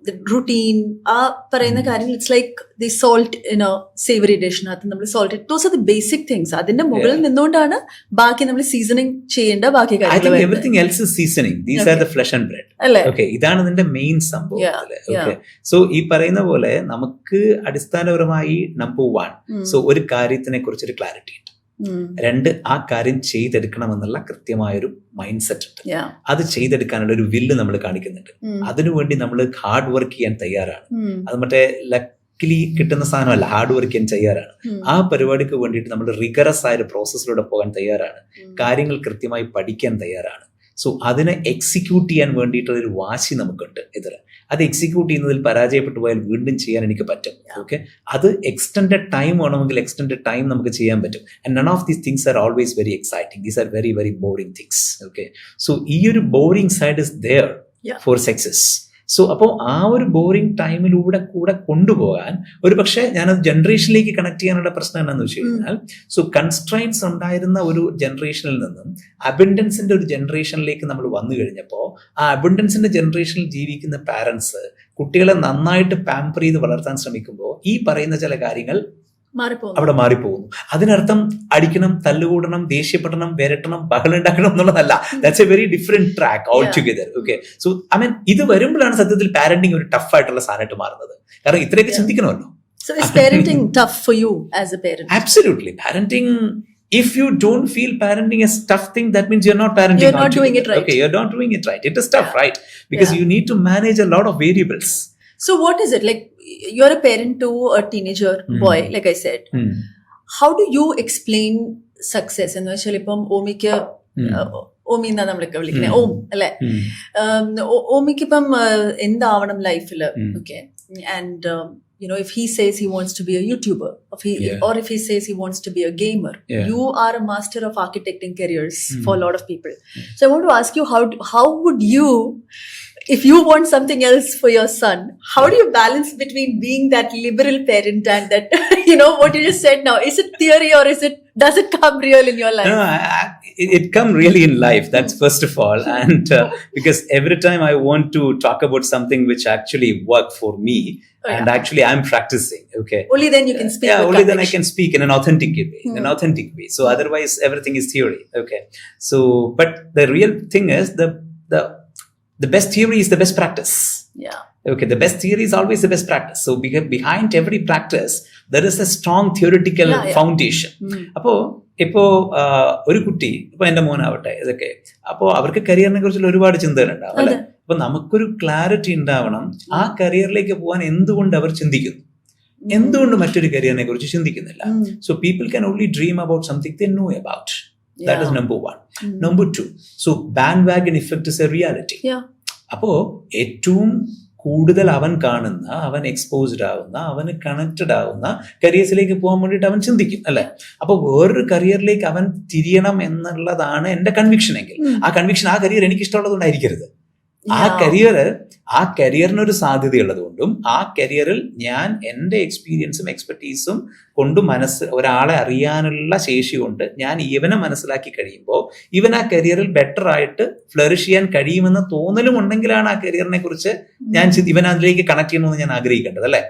the routine, ആ പറയുന്ന കാര്യങ്ങൾ, it's like the salt in a savory dish, നകത്ത് നമ്മൾ salt, those are the basic things. അതിന്റെ മുകളിൽ നിന്നുകൊണ്ടാണ് ബാക്കി നമ്മൾ സീസണിങ് ചെയ്യേണ്ട ബാക്കി കാര്യങ്ങൾ. Everything else is seasoning. These are the flesh and bread. Okay, ഇതാണ് ഇതിന്റെ മെയിൻ സംഭവം. Okay, സോ ഈ പറയുന്ന പോലെ നമുക്ക് അടിസ്ഥാനപരമായി നമ്പർ 1, സോ ഒരു കാര്യത്തിനെ കുറിച്ചൊരു ക്ലാരിറ്റി ഉണ്ട്. 2, ആ കാര്യം ചെയ്തെടുക്കണമെന്നുള്ള കൃത്യമായൊരു മൈൻഡ് സെറ്റ് ഉണ്ട്. അത് ചെയ്തെടുക്കാനുള്ള ഒരു വില്ല് നമ്മൾ കാണിക്കുന്നുണ്ട്. അതിനുവേണ്ടി നമ്മൾ ഹാർഡ് വർക്ക് ചെയ്യാൻ തയ്യാറാണ്. അത് മറ്റേ ലക്കിലി കിട്ടുന്ന സാധനമല്ല, ഹാർഡ് വർക്ക് ചെയ്യാൻ തയ്യാറാണ്. ആ പരിപാടിക്ക് വേണ്ടിയിട്ട് നമ്മൾ റിഗറസ് ആയ ഒരു പ്രോസസ്സിലൂടെ പോകാൻ തയ്യാറാണ്. കാര്യങ്ങൾ കൃത്യമായി പഠിക്കാൻ തയ്യാറാണ്. സോ അതിനെ എക്സിക്യൂട്ട് ചെയ്യാൻ വേണ്ടിയിട്ടുള്ള ഒരു വാശി നമുക്കുണ്ട് ഇതില്. അത് എക്സിക്യൂട്ട് ചെയ്യുന്നതിൽ പരാജയപ്പെട്ടു പോയാൽ വീണ്ടും ചെയ്യാൻ എനിക്ക് പറ്റും. ഓക്കെ, അത് എക്സ്റ്റെൻഡഡ് ടൈം വേണമെങ്കിൽ എക്സ്റ്റെൻഡഡ് ടൈം നമുക്ക് ചെയ്യാൻ പറ്റും. And none of these things are always very exciting. These are very very boring things. Okay, so ഈ ഒരു boring side is there for success. So അപ്പോൾ ആ ഒരു ബോറിംഗ് ടൈമിലൂടെ കൂടെ കൊണ്ടുപോകാൻ ഒരു പക്ഷേ ഞാനത് ജനറേഷനിലേക്ക് കണക്ട് ചെയ്യാനുള്ള പ്രശ്നം എന്താണെന്ന് വെച്ച് കഴിഞ്ഞാൽ, സോ കൺസ്ട്രൈൻസ് ഉണ്ടായിരുന്ന ഒരു ജനറേഷനിൽ നിന്നും അബൻഡൻസിന്റെ ഒരു ജനറേഷനിലേക്ക് നമ്മൾ വന്നു കഴിഞ്ഞപ്പോൾ ആ അബൻഡൻസിന്റെ ജനറേഷനിൽ ജീവിക്കുന്ന പാരന്റ്സ് കുട്ടികളെ നന്നായിട്ട് പാമ്പർ ചെയ്ത് വളർത്താൻ ശ്രമിക്കുമ്പോൾ ഈ പറയുന്ന ചില കാര്യങ്ങൾ അവിടെ മാറിപ്പോകുന്നു. അതിനർത്ഥം അടിക്കണം, തല്ലുകൂടണം, ദേഷ്യപ്പെടണം, വരട്ടണം, ബഹളുണ്ടാക്കണം എന്നുള്ളതല്ല. That's a very different track all together. Okay, so I mean ഇത് വരുമ്പോഴാണ് സത്യത്തിൽ പാരന്റിങ് ഒരു ടഫ് ആയിട്ടുള്ള സാധനമായിട്ട് മാറുന്നത്. കാരണം ഇത്രയൊക്കെ ചിന്തിക്കണമല്ലോ. So is parenting tough for you as a parent? Absolutely. Parenting, if you don't feel parenting is tough thing, that means you're not parenting. You're not doing it right. Okay, you're not doing it right. It is tough, right? Because you need to manage a lot of variables. So what is it? Like, you're a parent to a teenager boy, like I said. How do you explain success? എന്ന് വെച്ചാൽ ഇപ്പം ഓമിക്ക് ഓമി എന്നാ നമ്മളൊക്കെ വിളിക്കുന്നത്, ഓം അല്ലെ, ഓമിക്ക് ഇപ്പം എന്താവണം ലൈഫില്, okay, and you know, if he says he wants to be a YouTuber, or if he says he wants to be a gamer, you are a master of architecting careers for a lot of people. So I want to ask you, how would you, if you want something else for your son, how do you balance between being that liberal parent and that, you know, what you just said now? Is it theory or does it come real in your life? No, it come really in life. That's first of all. And because every time I want to talk about something which actually worked for me, and actually I'm practicing, okay. Only then you can speak. Yeah, only then I can speak in an authentic way. So otherwise everything is theory, okay. So, but the real thing is the best theory is the best practice. Yeah. Okay, the best theory is always the best practice. So behind every practice, there is a strong theoretical foundation. അപ്പോ ഇപ്പോ ഒരു കുട്ടി, ഇപ്പൊ എന്റെ മോനാവട്ടെ, ഇതൊക്കെ അപ്പോ അവർക്ക് കരിയറിനെ കുറിച്ചുള്ള ഒരുപാട് ചിന്തകളുണ്ടാവും അല്ലെ. അപ്പൊ നമുക്കൊരു ക്ലാരിറ്റി ഉണ്ടാവണം, ആ കരിയറിലേക്ക് പോകാൻ എന്തുകൊണ്ട് അവർ ചിന്തിക്കുന്നു, എന്തുകൊണ്ട് മറ്റൊരു കരിയറിനെ കുറിച്ച് ചിന്തിക്കുന്നില്ല. So people can only dream about something they know about. That is number one. Number two, so bandwagon effect is a reality. അപ്പോ ഏറ്റവും കൂടുതൽ അവൻ കാണുന്ന, അവൻ എക്സ്പോസ്ഡ് ആവുന്ന, അവന് കണക്റ്റഡ് ആവുന്ന കരിയേഴ്സിലേക്ക് പോകാൻ വേണ്ടിയിട്ട് അവൻ ചിന്തിക്കും അല്ലെ. അപ്പൊ വേറൊരു കരിയറിലേക്ക് അവൻ തിരിയണം എന്നുള്ളതാണ് എന്റെ കൺവിക്ഷൻ എങ്കിൽ, ആ കൺവിക്ഷൻ, ആ കരിയർ എനിക്ക് ഇഷ്ടമുള്ളതുകൊണ്ടായിരിക്കരുത്. ആ കരിയറിനൊരു സാധ്യതയുള്ളതുകൊണ്ടും ആ കരിയറിൽ ഞാൻ എൻ്റെ എക്സ്പീരിയൻസും എക്സ്പെർട്ടീസും കൊണ്ട് ഒരാളെ അറിയാനുള്ള ശേഷി കൊണ്ട് ഞാൻ ഇവനെ മനസ്സിലാക്കി കഴിയുമ്പോൾ ഇവൻ ആ കരിയറിൽ ബെറ്റർ ആയിട്ട് ഫ്ലറിഷ് ചെയ്യാൻ കഴിയുമെന്ന തോന്നലും ഉണ്ടെങ്കിലാണ് ആ കരിയറിനെ കുറിച്ച് ഇവൻ അതിലേക്ക് കണക്ട് ചെയ്യണമെന്ന് ഞാൻ ആഗ്രഹിക്കേണ്ടത് അല്ലേ.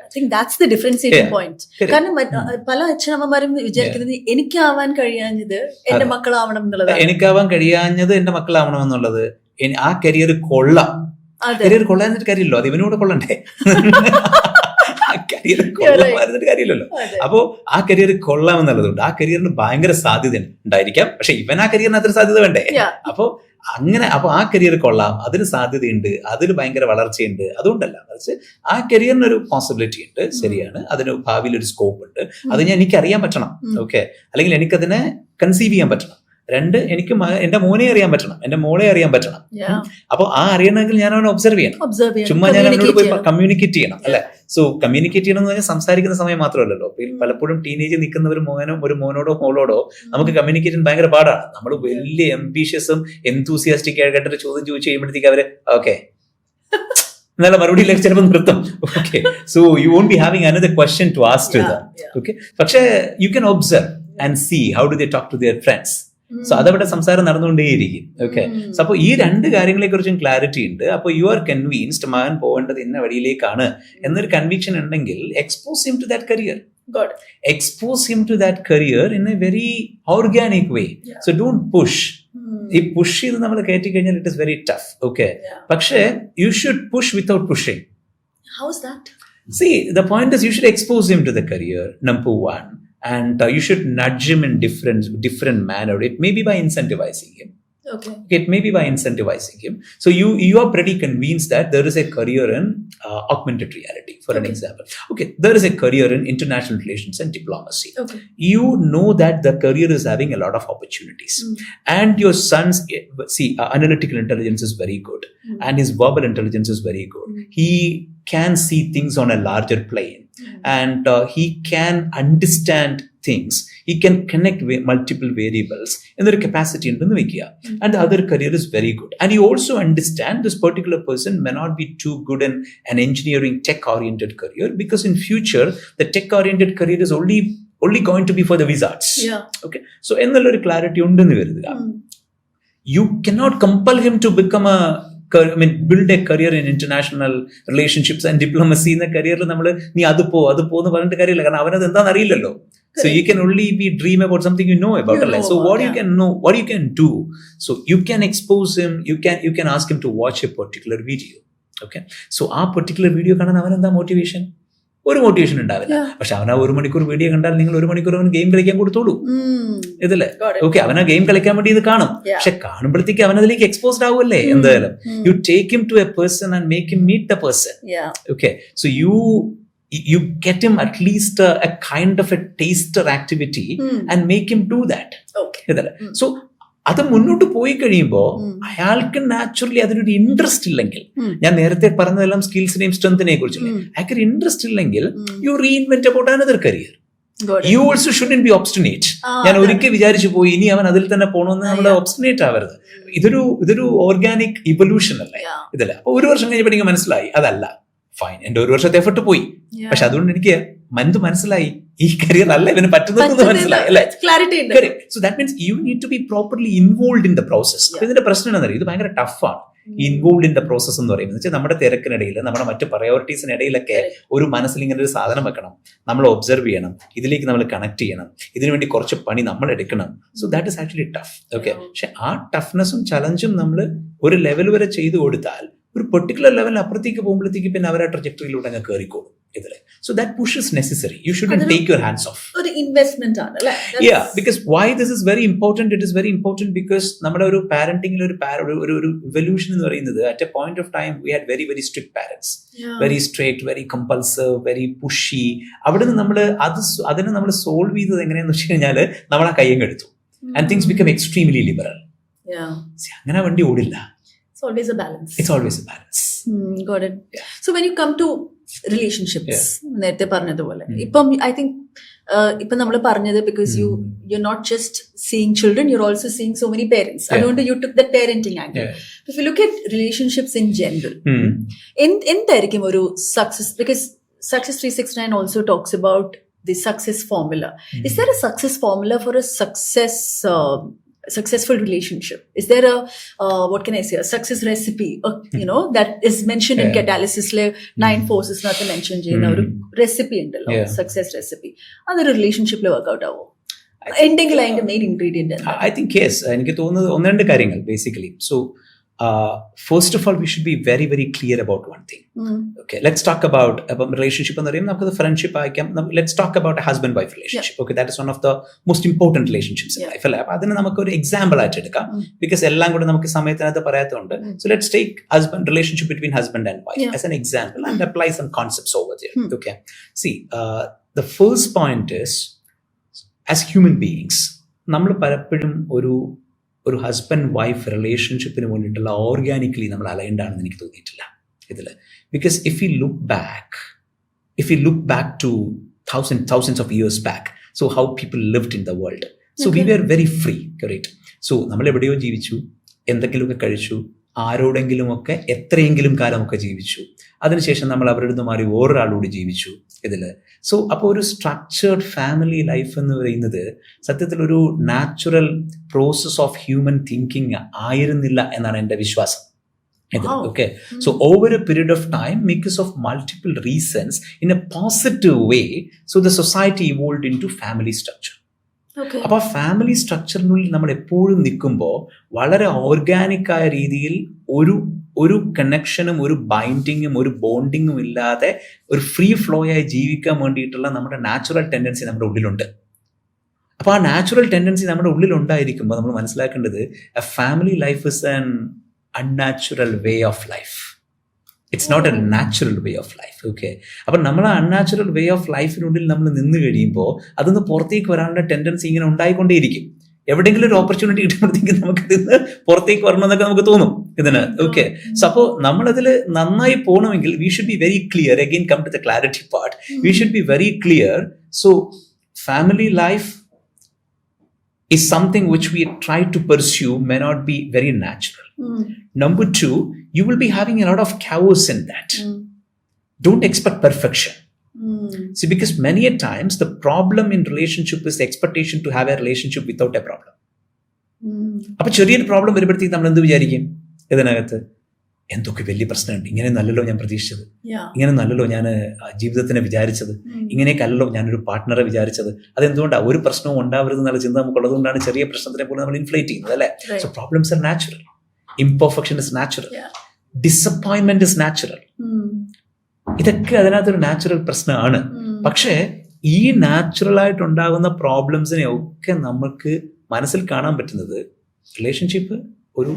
കാരണം പല അച്ഛനമ്മമാരും വിചാരിക്കുന്നത് എനിക്കാവാൻ കഴിയാഞ്ഞത് എന്റെ മക്കളാവണം എന്നുള്ളത്, എനിക്കാവാൻ കഴിയാഞ്ഞത് എന്റെ മക്കളാവണം എന്നുള്ളത്. ആ കരിയർ കൊള്ളാം, കരിയർ കൊള്ളാന്നിട്ട് കാര്യമില്ലോ, അത് ഇവനോട് കൊള്ളണ്ടേ. കരിയർ കൊള്ളാമായിരുന്നിട്ട് കാര്യമില്ലല്ലോ. അപ്പോ ആ കരിയർ കൊള്ളാമെന്നുള്ളതുകൊണ്ട് ആ കരിയറിന് ഭയങ്കര സാധ്യത ഉണ്ടായിരിക്കാം, പക്ഷെ ഇവൻ ആ കരിയറിന് അത്ര സാധ്യത വേണ്ടേ. അപ്പൊ ആ കരിയർ കൊള്ളാം, അതിന് സാധ്യതയുണ്ട്, അതിന് ഭയങ്കര വളർച്ചയുണ്ട്, അതുകൊണ്ടല്ല, മറിച്ച് ആ കരിയറിനൊരു പോസിബിലിറ്റി ഉണ്ട്, ശരിയാണ്, അതിന് ഭാവിയിൽ ഒരു സ്കോപ്പ് ഉണ്ട്, അത് എനിക്കറിയാൻ പറ്റണം, ഓക്കെ, അല്ലെങ്കിൽ എനിക്കതിനെ കൺസീവ് ചെയ്യാൻ പറ്റണം. രണ്ട്, എനിക്ക് എന്റെ മോനെ അറിയാൻ പറ്റണം, എന്റെ മോളെ അറിയാൻ പറ്റണം. അപ്പൊ ആ അറിയണമെങ്കിൽ ഞാൻ അവനെ ഒബ്സർവ് ചെയ്യണം, ചുമ്മാ ഞാൻ അവനോട് പോയി കമ്മ്യൂണിക്കേറ്റ് ചെയ്യണം അല്ലെ. സോ കമ്മ്യൂണിക്കേറ്റ് ചെയ്യണം എന്ന് പറഞ്ഞാൽ സംസാരിക്കുന്ന സമയം മാത്രമല്ലല്ലോ. പലപ്പോഴും ടീനേജ് നിൽക്കുന്ന ഒരു മോനോടോ മോളോടോ നമുക്ക് കമ്മ്യൂണിക്കേറ്റ് ചെയ്യാൻ ഭയങ്കര പാടാണ്. നമ്മൾ വലിയ എംബീഷ്യസും എന്തൂസിയാസ്റ്റിക് ആയിട്ടൊരു ചോദ്യം ചോദിച്ചു കഴിയുമ്പോഴത്തേക്ക് അവര് ഓക്കെ എന്നുള്ള മറുപടിയിലേക്ക് ചിലപ്പോൾ നിർത്തും. Okay, so you won't be having another question to ask to them. Okay, പക്ഷേ you can observe and see how do they talk to their friends. So അതവിടെ സംസാരം നടന്നുകൊണ്ടേയിരിക്കും. ഓക്കെ, സോ അപ്പൊ ഈ രണ്ട് കാര്യങ്ങളെ കുറിച്ചും ക്ലാരിറ്റി ഉണ്ട്. അപ്പൊ യു ആർ കൺവീൻസ്ഡ് മകൻ പോകേണ്ടത് ഇന്ന വഴിയിലേക്കാണ് എന്നൊരു കൺവിക്ഷൻ ഉണ്ടെങ്കിൽ expose him to that career. Expose him to that career in a very organic way. So don't push. ഈ പുഷ് ചെയ്ത് നമ്മൾ കയറ്റി കഴിഞ്ഞാൽ it is very tough. Okay, പക്ഷേ you should push without pushing. How is that? See, the point is you should expose him to the career, number one. And you should nudge him in different manner. It may be by incentivizing him. Okay. It may be by incentivizing him. So you are pretty convinced that there is a career in augmented reality, for an example. Okay, there is a career in international relations and diplomacy. Okay. You know that the career is having a lot of opportunities. And your son's analytical intelligence is very good, and his verbal intelligence is very good. He can see things on a larger plane, and he can understand things. He can connect multiple variables in the capacity undu vekkiya, and the other career is very good. And you also understand this particular person may not be too good in an engineering tech oriented career, because in future the tech oriented career is only going to be for the wizards. Okay, so ennulla oru clarity undu nu varudha. You cannot compel him to become a build a career in international relationships and diplomacy എന്ന കരിയറിൽ നമ്മൾ നീ അത് പോന്ന് പറഞ്ഞിട്ട് കാര്യമില്ല, കാരണം അവനത് എന്താണെന്ന് അറിയില്ലല്ലോ. So you can only dream about something you know about. So what you can know, what you can do, so you can expose him, you can ask him to watch a particular video. Okay, so ആ particular video കാണാൻ അവൻ എന്താ motivation? ഒരു motivation ഉണ്ടാവില്ല. പക്ഷെ അവൻ 1 മണിക്കൂർ video കണ്ടാൽ നിങ്ങൾ 1 മണിക്കൂർ അവൻ ഗെയിം കളിക്കാൻ കൊടുത്തോളൂ, ഇതല്ലേ? ഓക്കെ, അവൻ ആ ഗെയിം കളിക്കാൻ വേണ്ടി ഇത് കാണും. പക്ഷെ കാണുമ്പോഴത്തേക്ക് അവൻ അതിലേക്ക് എക്സ്പോസ്ഡ് ആവുമല്ലേ? എന്തായാലും you take him to a person and make him meet the person. Okay, so you get him at least a kind of a taster activity and make him do that. ഇതല്ലേ? So അത് മുന്നോട്ട് പോയി കഴിയുമ്പോൾ അയാൾക്ക് naturally അതിനൊരു interest ഇല്ലെങ്കിൽ, ഞാൻ നേരത്തെ പറഞ്ഞതെല്ലാം സ്കിൽസിനെയും സ്ട്രെങ്തിനെയും കുറിച്ചല്ലേ, അയാൾക്ക് ഇൻട്രസ്റ്റ് ഇല്ലെങ്കിൽ you reinvent about another career. You also shouldn't be obstinate. ഞാൻ ഒരിക്കൽ വിചാരിച്ചു പോയി ഇനി അവൻ അതിൽ തന്നെ പോകണമെന്ന് നമ്മൾ ഒബ്സ്റ്റിനേറ്റ് ആവരുത്. ഇതൊരു ഓർഗാനിക് ഇവല്യൂഷൻ അല്ലേ? ഇതല്ല. അപ്പൊ 1 വർഷം കഴിഞ്ഞപ്പോൾ എനിക്ക് മനസ്സിലായി അതല്ല ഫൈൻ, എന്റെ 1 വർഷത്തെ എഫർട്ട് പോയി. പക്ഷെ അതുകൊണ്ട് എനിക്ക് മനസ്സിലായി ഈ കരിയർ അല്ല ഇവന് പറ്റുന്നത് മനസ്സിലായി, അല്ലേ? So that means you need to be properly involve in the process. ഇതിന്റെ പ്രശ്നം എന്താ പറയുക, ഇത് ഭയങ്കര ടഫാണ്. ഇൻവോൾവ് ഇൻ ദ പ്രോസസ് എന്ന് പറയുന്നത് വെച്ചാൽ നമ്മുടെ തിരക്കിനിടയിൽ, നമ്മുടെ മറ്റു പ്രയോറിറ്റീസിനിടയിലൊക്കെ ഒരു മനസ്സിൽ ഇങ്ങനെ ഒരു സാധനം വെക്കണം, നമ്മൾ ഒബ്സർവ് ചെയ്യണം, ഇതിലേക്ക് നമ്മൾ കണക്ട് ചെയ്യണം, ഇതിനുവേണ്ടി കുറച്ച് പണി നമ്മൾ എടുക്കണം. So that is actually tough. Okay, പക്ഷെ ആ ടഫ്നെസ്സും ചലഞ്ചും നമ്മൾ ഒരു ലെവൽ വരെ ചെയ്തു കൊടുത്താൽ ഒരു പെർട്ടിക്കുലർ ലെവലിൽ അപ്പുറത്തേക്ക് പോകുമ്പോഴത്തേക്ക് പിന്നെ അവരുടെ ട്രജക്ടറിയിലൂടെ അങ്ങ് കയറിക്കോളും ഇതില്. So that push is necessary. You shouldn't take your hands off. ഒരു ഇൻവെസ്റ്റ്മെന്റ് ആണ്, അല്ലേ? Yeah, because why this is very important? It is very important because നമ്മുടെ ഒരു പാരന്റിംഗിൽ ഒരു evolution എന്ന് പറയുന്നത്, at a point of time we had very very strict parents, very strict, very compulsive, very pushy. അവിടെ നിന്ന് നമ്മൾ അതിനെ നമ്മൾ സോൾവ് ചെയ്തത് എങ്ങനെയാന്ന് വെച്ച് കഴിഞ്ഞാൽ നമ്മൾ ആ കയ്യങ്ങ് എടുത്തു and things become extremely liberal. അങ്ങനെ വണ്ടി ഓടില്ല. It's always a balance. It's always a balance. Got it. Yeah. So when you come to relationships, നേരത്തെ പറഞ്ഞതുപോലെ ഇപ്പം I think ഇപ്പം നമ്മൾ പറഞ്ഞത് because you're not just seeing children, you're also seeing so many parents. അതുകൊണ്ട് you took that parenting angle. If you look at relationships in general, എന്തായിരിക്കും ഒരു success? Because Success 369 also talks about the success formula. Is there a success formula for a successful relationship? Is there a what can I say, a success recipe, that is mentioned in Catalysis le 9 forces not mentioned cheyna oru recipe undallo, success recipe adoru relationship le work out avo endengil ainte main ingredient enna? I think yes, enike thonunnu one rendu karyangal basically. So first of all we should be very very clear about one thing. Okay, let's talk about relationship ennu parayum namukku friendship aayikam. Let's talk about a husband wife relationship. Okay, that is one of the most important relationships in life alla. Adine namukku oru example aayittu edukam because ellam kuda namukku samayathinath parayathunde. So let's take relationship between husband and wife as an example and apply some concepts over there. Okay, see, the first point is, as human beings നമ്മൾ പലപ്പോഴും ഒരു husband wife റിലേഷൻഷിപ്പിന് വേണ്ടിയിട്ടുള്ള organically നമ്മൾ aligned ആണെന്ന് എനിക്ക് തോന്നിയിട്ടില്ല ഇതിൽ. Because if you look back to thousands of years back, so how people lived in the world, so we were very free, correct? So നമ്മൾ എവിടെയോ ജീവിച്ചു, എന്തെങ്കിലുമൊക്കെ കഴിച്ചു, ആരോടെങ്കിലുമൊക്കെ എത്രയെങ്കിലും കാലമൊക്കെ ജീവിച്ചു, അതിനുശേഷം നമ്മൾ അവരുടെ നിന്ന് മാറി വേറൊരാളോട് ജീവിച്ചു ഇതില്. സോ അപ്പോൾ ഒരു സ്ട്രക്ചേർഡ് ഫാമിലി ലൈഫ് എന്ന് പറയുന്നത് സത്യത്തിൽ ഒരു natural process of human thinking ആയിരുന്നില്ല എന്നാണ് എൻ്റെ വിശ്വാസം. Okay, so over a period of time, because of multiple reasons, in a positive way, so the society evolved into family structure. അപ്പൊ ആ ഫാമിലി സ്ട്രക്ചറിനുള്ളിൽ നമ്മൾ എപ്പോഴും നിൽക്കുമ്പോൾ വളരെ ഓർഗാനിക് ആയ രീതിയിൽ ഒരു കണക്ഷനും ഒരു ബൈൻഡിങ്ങും ഒരു ബോണ്ടിങ്ങും ഇല്ലാതെ ഒരു ഫ്രീ ഫ്ലോ ആയി ജീവിക്കാൻ വേണ്ടിയിട്ടുള്ള നമ്മുടെ നാച്ചുറൽ ടെൻഡൻസി നമ്മുടെ ഉള്ളിലുണ്ട്. അപ്പൊ ആ നാച്ചുറൽ ടെൻഡൻസി നമ്മുടെ ഉള്ളിലുണ്ടായിരിക്കുമ്പോൾ നമ്മൾ മനസ്സിലാക്കേണ്ടത് A family life is an unnatural way of life. It's not a natural way of life. Okay, അപ്പം നമ്മൾ ആ അൺനാച്ചുറൽ വേ ഓഫ് ലൈഫിനുള്ളിൽ നമ്മൾ നിന്ന് കഴിയുമ്പോൾ അതൊന്ന് പുറത്തേക്ക് വരാനുള്ള ടെൻഡൻസി ഇങ്ങനെ ഉണ്ടായിക്കൊണ്ടേയിരിക്കും. എവിടെയെങ്കിലും ഒരു ഓപ്പർച്യൂണിറ്റി കിട്ടുമ്പോഴത്തേക്ക് നമുക്ക് ഇതിന്ന് പുറത്തേക്ക് വരണമെന്നൊക്കെ നമുക്ക് തോന്നും ഇതിന്. ഓക്കെ, സോ അപ്പോൾ നമ്മളതിൽ നന്നായി പോകണമെങ്കിൽ we should be very clear. Again come to the clarity part. We should be very clear. So family life is something which we try to pursue may not be very natural. Number 2, you will be having a lot of chaos in that. Don't expect perfection. See, because many a times the problem in relationship is the expectation to have a relationship without a problem. അപ്പോൾ ചെറിയൊരു problem വരുമ്പോഴത്തേക്ക് നമ്മൾ എന്ത് വിചാരിക്കും, ഇതിനകത്ത് എന്തൊക്കെ വലിയ പ്രശ്നമുണ്ട്, ഇങ്ങനെ നല്ലല്ലോ ഞാൻ പ്രതീക്ഷിച്ചത്, Yeah. ഇങ്ങനെ നല്ലല്ലോ ഞാൻ ജീവിതത്തിനെ വിചാരിച്ചത്, ഇങ്ങനെയൊക്കെയല്ലോ ഞാനൊരു പാർട്ട്ണറെ വിചാരിച്ചത്. അതെന്തുകൊണ്ടാണ്? ഒരു പ്രശ്നവും ഉണ്ടാവരുത് എന്നുള്ള ചിന്ത നമുക്കുള്ളതുകൊണ്ടാണ് ചെറിയ പ്രശ്നത്തിനെ പോലും നമ്മൾ ഇൻഫ്ലേറ്റ് ചെയ്യുന്നത്, അല്ലേ? Right. So problems R natural, imperfection is natural, Yeah. Disappointment is natural. ഇതൊക്കെ അതിനകത്തൊരു നാച്ചുറൽ പ്രശ്നമാണ്. പക്ഷേ ഈ നാച്ചുറൽ ആയിട്ടുണ്ടാകുന്ന പ്രോബ്ലംസിനെ ഒക്കെ നമുക്ക് മനസ്സിൽ കാണാൻ പറ്റുന്നത് റിലേഷൻഷിപ്പ് ഒരു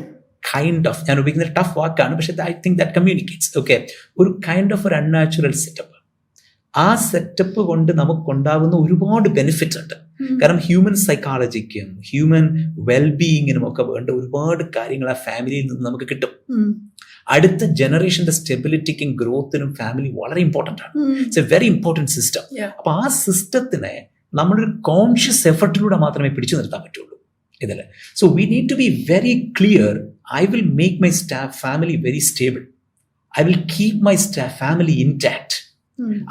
കൈൻഡ് ഓഫ്, ഞാൻ ഉപയോഗിക്കുന്ന ടഫ് വാക്കാണ്, പക്ഷെ I think that communicates. Okay, ഒരു കൈൻഡ് ഓഫ് ഒരു അൺനാച്ചുറൽ സെറ്റപ്പ്. ആ സെറ്റപ്പ് കൊണ്ട് നമുക്കുണ്ടാകുന്ന ഒരുപാട് ബെനിഫിറ്റ്സ് ഉണ്ട്. കാരണം ഹ്യൂമൻ സൈക്കോളജിക്കും ഹ്യൂമൻ വെൽബീയിങ്ങിനും ഒക്കെ വേണ്ട ഒരുപാട് കാര്യങ്ങൾ ആ ഫാമിലിയിൽ നിന്ന് നമുക്ക് കിട്ടും. അടുത്ത ജനറേഷന്റെ സ്റ്റെബിലിറ്റിക്കും ഗ്രോത്തിനും ഫാമിലി വളരെ ഇമ്പോർട്ടൻ്റ് ആണ്. It's A very important system. അപ്പൊ ആ സിസ്റ്റത്തിനെ നമ്മളൊരു കോൺഷ്യസ് എഫർട്ടിലൂടെ മാത്രമേ പിടിച്ചു നിർത്താൻ പറ്റുള്ളൂ ഇതിൽ. So we need to be very clear. I will make my family very stable. I will keep my family intact.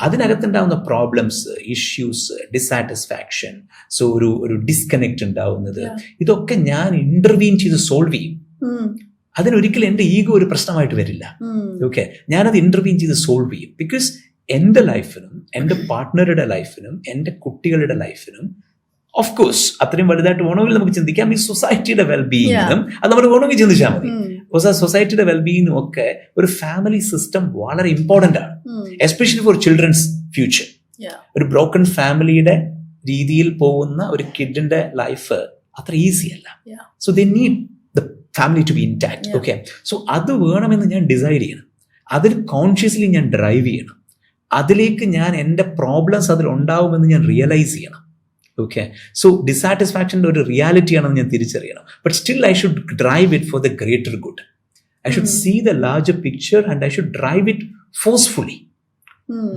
അതിനകത്തുണ്ടാവുന്ന പ്രോബ്ലംസ്, ഇഷ്യൂസ്, ഡിസാറ്റിസ്ഫാക്ഷൻ, സോ ഒരു ഡിസ്കണക്ട് ഉണ്ടാവുന്നത്, ഇതൊക്കെ ഞാൻ ഇന്റർവീൻ ചെയ്ത് സോൾവ് ചെയ്യും. അതിനൊരിക്കലും എൻ്റെ ഈഗോ ഒരു പ്രശ്നമായിട്ട് വരില്ല. ഓക്കെ, ഞാനത് ഇന്റർവീൻ ചെയ്ത് സോൾവ് ചെയ്യും. ബിക്കോസ് എൻ്റെ ലൈഫിനും എൻ്റെ പാർട്ട്ണറുടെ ലൈഫിനും എൻ്റെ കുട്ടികളുടെ ലൈഫിനും ഓഫ് കോഴ്സ് അത്രയും വലുതായിട്ട് വേണമെങ്കിൽ നമുക്ക് ചിന്തിക്കാം. ഈ സൊസൈറ്റിയുടെ വെൽബീയിങ്ങിനും അത് നമ്മൾ വേണമെങ്കിൽ ചിന്തിച്ചാൽ മതി. സൊസൈറ്റിയുടെ വെൽബീയിങ്ങിനും ഒക്കെ ഒരു ഫാമിലി സിസ്റ്റം വളരെ ഇമ്പോർട്ടൻ്റ് ആണ്, എസ്പെഷ്യലി ഫോർ ചിൽഡ്രൻസ് ഫ്യൂച്ചർ. ഒരു ബ്രോക്കൺ ഫാമിലിയുടെ രീതിയിൽ പോകുന്ന ഒരു കിഡിന്റെ ലൈഫ് അത്ര ഈസി അല്ല. So they need the family to be intact. Okay, so അത് വേണമെന്ന് ഞാൻ ഡിസൈഡ് ചെയ്യണം, അതിൽ കോൺഷ്യസ്ലി ഞാൻ ഡ്രൈവ് ചെയ്യണം, അതിലേക്ക് ഞാൻ എൻ്റെ പ്രോബ്ലംസ് അതിൽ ഉണ്ടാവുമെന്ന് ഞാൻ റിയലൈസ് ചെയ്യണം. ഓക്കെ, സോ ഡിസാറ്റിസ്ഫാക്ഷൻ്റെ ഒരു റിയാലിറ്റി ആണെന്ന് ഞാൻ തിരിച്ചറിയണം. But still I should drive it for the greater good. I should see the larger picture and I should drive it forcefully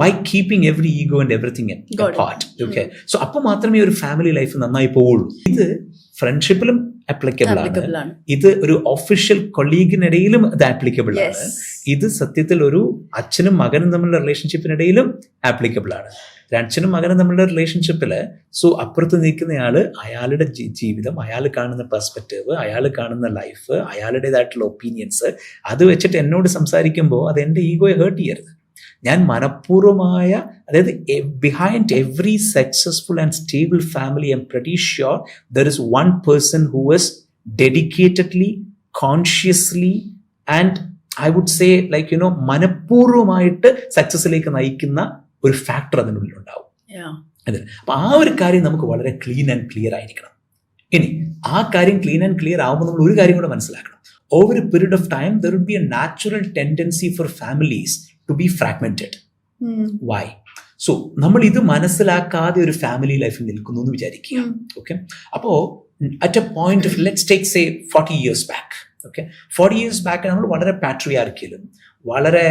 by keeping every ego and everything apart. Okay, so അപ്പോൾ മാത്രമേ ഒരു family life നന്നായി പോവുള്ളൂ. ഇത് ഫ്രണ്ട്ഷിപ്പിലും applicable ആണ്, ഇത് ഒരു official കൊളീഗിനിടയിലും ഇത് ആപ്ലിക്കബിൾ ആണ്, ഇത് സത്യത്തിൽ ഒരു അച്ഛനും മകനും തമ്മിലുള്ള റിലേഷൻഷിപ്പിനിടയിലും ആപ്ലിക്കബിൾ ആണ്. അച്ഛനും മകനും തമ്മിലുള്ള റിലേഷൻഷിപ്പില് സോ അപ്പുറത്ത് നിൽക്കുന്നയാള് അയാളുടെ ജീവിതം, അയാൾ കാണുന്ന പെർസ്പെക്റ്റീവ്, അയാൾ കാണുന്ന ലൈഫ്, അയാളുടേതായിട്ടുള്ള ഒപ്പീനിയൻസ്, അത് വെച്ചിട്ട് എന്നോട് സംസാരിക്കുമ്പോൾ അത് എൻ്റെ ഈഗോയെ ഹേർട്ട് ചെയ്യരുത്. ഞാൻ മനഃപൂർവമായ, അതായത് behind every successful and stable family I'm pretty sure there is one person who is dedicatedly, consciously and I would say like മനഃപൂർവമായിട്ട് സക്സസിലേക്ക് നയിക്കുന്ന ഒരു ഫാക്ടർ അതിനുള്ളിൽ ഉണ്ടാവും. അപ്പൊ ആ ഒരു കാര്യം നമുക്ക് വളരെ ക്ലീൻ ആൻഡ് ക്ലിയർ ആയിരിക്കണം. ഇനി ആ കാര്യം ക്ലീൻ ആൻഡ് ക്ലിയർ ആകുമ്പോൾ നമ്മൾ ഒരു കാര്യം കൂടെ മനസ്സിലാക്കണം. Over A period of time there would be a natural tendency for families to be fragmented. Why? So നമ്മൾ ഇത് മനസ്സിലാക്കാതെ ഒരു ഫാമിലി ലൈഫിൽ നിൽക്കുന്നു എന്ന് വിചാരിക്കുക. ഓക്കെ, അപ്പോൾ at a point of let's take say 40 years back. Okay, 40 years back നമ്മൾ വളരെ പാട്രിയാർക്കിലും വളരെ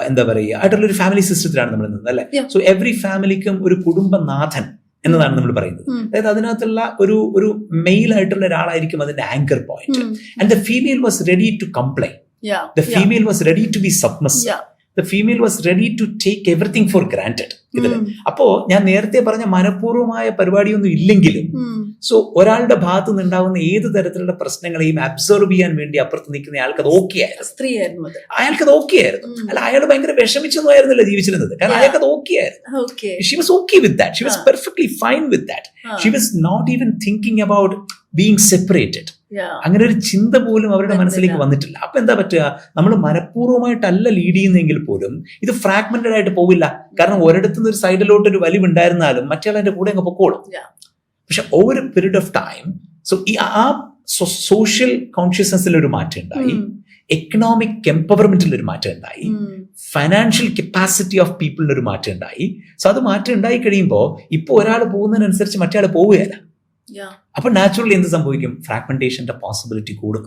എന്താ പറയുക ആയിട്ടുള്ള ഒരു ഫാമിലി സിസ്റ്റത്തിലാണ് നമ്മൾ നിന്നത്, അല്ലെ? സോ എവറി ഫാമിലിക്കും ഒരു കുടുംബനാഥൻ എന്നതാണ് നമ്മൾ പറയുന്നത്. അതായത് അതിനകത്തുള്ള ഒരു മെയിൽ ആയിട്ടുള്ള ഒരാളായിരിക്കും അതിന്റെ anchor point. And the female was ready to complain, the female was ready to be submissive, the female was ready to take everything for granted. ഇതില് അപ്പോ ഞാൻ നേരത്തെ പറഞ്ഞ മനഃപൂർവമായ പരിപാടിയൊന്നും ഇല്ലെങ്കിലും സോ ഒരാളുടെ ഭാഗത്ത് നിന്നുണ്ടാവുന്ന ഏത് തരത്തിലുള്ള പ്രശ്നങ്ങളെയും അബ്സോർവ് ചെയ്യാൻ വേണ്ടി അപ്പുറത്ത് നിൽക്കുന്ന ആൾക്ക് അത് ഓക്കെ ആയിരുന്നു, അയാൾക്ക് അത് ഓക്കെ ആയിരുന്നു. അല്ല, അയാൾ ഭയങ്കര വിഷമിച്ചൊന്നും ആയിരുന്നില്ല ജീവിച്ചിരുന്നത്, കാരണം അയാൾക്ക് അത് ഓക്കെ ആയിരുന്നു. She was okay with that, she was perfectly fine with that, she was not even thinking about being separated. അങ്ങനെ ഒരു ചിന്ത പോലും അവരുടെ മനസ്സിലേക്ക് വന്നിട്ടില്ല. അപ്പൊ എന്താ പറ്റുക, നമ്മൾ മനഃപൂർവ്വമായിട്ടല്ല ലീഡ് ചെയ്യുന്നെങ്കിൽ പോലും ഇത് ഫ്രാഗ്മെന്റഡ് ആയിട്ട് പോവില്ല. കാരണം ഒരിടത്തുനിന്ന് ഒരു സൈഡിലോട്ട് ഒരു വലിവുണ്ടായിരുന്നാലും മറ്റേ അതിന്റെ കൂടെ അങ്ങ് പൊക്കോളും. പക്ഷെ over A period of time so ഈ ആ സോഷ്യൽ കോൺഷ്യസ്നസ്സിൽ ഒരു മാറ്റം ഉണ്ടായി, എക്കണോമിക് എംപവർമെന്റിൽ ഒരു മാറ്റം ഉണ്ടായി, ഫൈനാൻഷ്യൽ കപ്പാസിറ്റി ഓഫ് പീപ്പിളിന് ഒരു മാറ്റം ഉണ്ടായി. സോ അത് മാറ്റം ഉണ്ടായി കഴിയുമ്പോൾ ഇപ്പോൾ ഒരാൾ പോകുന്നതിനനുസരിച്ച് മറ്റേ ആൾ പോവുകയല്ല. അപ്പൊ നാച്ചുറലി എന്ത് സംഭവിക്കും, ഫ്രാഗ്മെന്റേഷന്റെ പോസിബിലിറ്റി കൂടും.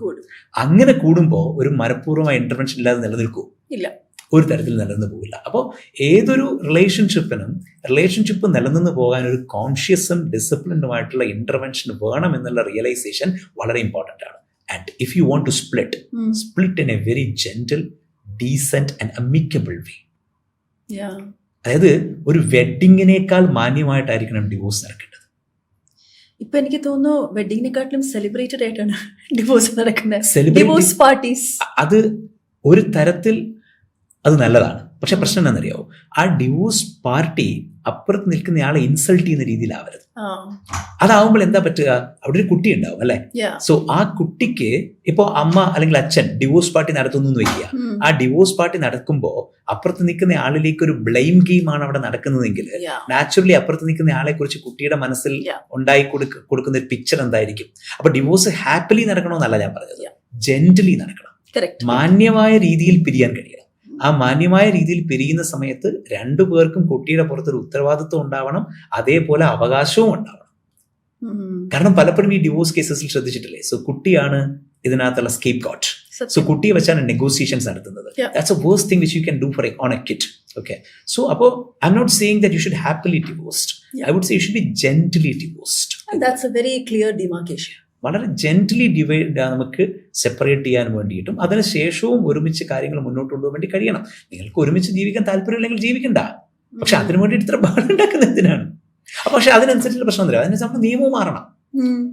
അങ്ങനെ കൂടുമ്പോൾ ഒരു മനഃപൂർവ്വമായ ഇന്റർവെൻഷൻ ഇല്ലാതെ നിലനിൽക്കും, ഇല്ല, ഒരു തരത്തിൽ നിലനിന്ന് പോകില്ല. അപ്പോൾ ഏതൊരു റിലേഷൻഷിപ്പ് നിലനിന്ന് പോകാൻ ഒരു കോൺഷ്യസും ഡിസിപ്ലിനുമായിട്ടുള്ള ഇന്റർവെൻഷൻ വേണം എന്നുള്ള റിയലൈസേഷൻ വളരെ ഇമ്പോർട്ടൻ്റ് ആണ്. And if you want to split in a very gentle, decent and amicable way. അതായത് ഒരു വെഡിങ്ങിനേക്കാൾ മാന്യമായിട്ടായിരിക്കണം ഡിവോഴ്സ് നടക്കേണ്ടത്. ഇപ്പൊ എനിക്ക് തോന്നുന്നു വെഡിങ്ങിനെക്കാട്ടിലും സെലിബ്രേറ്റഡ് ആയിട്ടാണ് ഡിവോഴ്സ് നടക്കുന്നത്. ഡിവോഴ്സ് പാർട്ടീസ്, അത് ഒരു തരത്തിൽ അത് നല്ലതാണ്. പക്ഷെ പ്രശ്നം എന്താണെന്നറിയാവോ, ആ ഡിവോഴ്സ് പാർട്ടി അപ്പുറത്ത് നിൽക്കുന്നയാളെ ഇൻസൾട്ട് ചെയ്യുന്ന രീതിയിലാവരുത്. അതാവുമ്പോൾ എന്താ പറ്റുക, അവിടെ ഒരു കുട്ടി ഉണ്ടാവും അല്ലെ. സോ ആ കുട്ടിക്ക് ഇപ്പോ അമ്മ അല്ലെങ്കിൽ അച്ഛൻ ഡിവോഴ്സ് പാർട്ടി നടത്തുന്നു എന്ന് വയ്ക്കുക. ആ ഡിവോഴ്സ് പാർട്ടി നടക്കുമ്പോൾ അപ്പുറത്ത് നിൽക്കുന്ന ആളിലേക്ക് ഒരു ബ്ലെയിം ഗെയിം ആണ് അവിടെ നടക്കുന്നതെങ്കിൽ നാച്ചുറലി അപ്പുറത്ത് നിൽക്കുന്ന ആളെ കുറിച്ച് കുട്ടിയുടെ മനസ്സിൽ ഉണ്ടായി കൊടുക്കുന്ന ഒരു പിക്ചർ എന്തായിരിക്കും. അപ്പൊ ഡിവോഴ്സ് ഹാപ്പിലി നടക്കണമെന്നല്ല ഞാൻ പറഞ്ഞത്, ജെന്റലി നടക്കണം. മാന്യമായ രീതിയിൽ പിരിയാൻ കഴിയണം. ആ മാന്യമായ രീതിയിൽ പിരിയുന്ന സമയത്ത് രണ്ടു പേർക്കും കുട്ടിയുടെ പുറത്തൊരു ഉത്തരവാദിത്വം ഉണ്ടാവണം, അതേപോലെ അവകാശവും ഉണ്ടാവണം. കാരണം പലപ്പോഴും ഈ ഡിവോഴ്സ് കേസസിൽ ശ്രദ്ധിച്ചിട്ടില്ലേ, സോ കുട്ടിയാണ് ഇതിനകത്തുള്ള സ്കേപ്പ് ഗോട്ട്. സോ കുട്ടിയെ വെച്ചാണ് നെഗോസിയേഷൻസ് നടത്തുന്നത്. That's a worst thing which you can do for own a kid. Okay, so അപ്പോൾ I M not saying that you should happily divorced. I would say you should be gently divorced. That's a very clear demarcation. വളരെ gently നമുക്ക് separate ചെയ്യാൻ വേണ്ടിയിട്ടും അതിനുശേഷവും ഒരുമിച്ച് കാര്യങ്ങൾ മുന്നോട്ട് കൊണ്ടുപോകാൻ വേണ്ടി കഴിയണം. നിങ്ങൾക്ക് ഒരുമിച്ച് ജീവിക്കാൻ താല്പര്യമില്ലെങ്കിൽ ജീവിക്കണ്ട, പക്ഷെ അതിനു വേണ്ടിയിട്ട് ഇത്ര ബഹളുണ്ടാക്കുന്നത് എന്തിനാണ്? പക്ഷെ അതിനനുസരിച്ചുള്ള പ്രശ്നം തരാം, അതിനനുസരിച്ച് നമ്മുടെ നിയമവും മാറണം.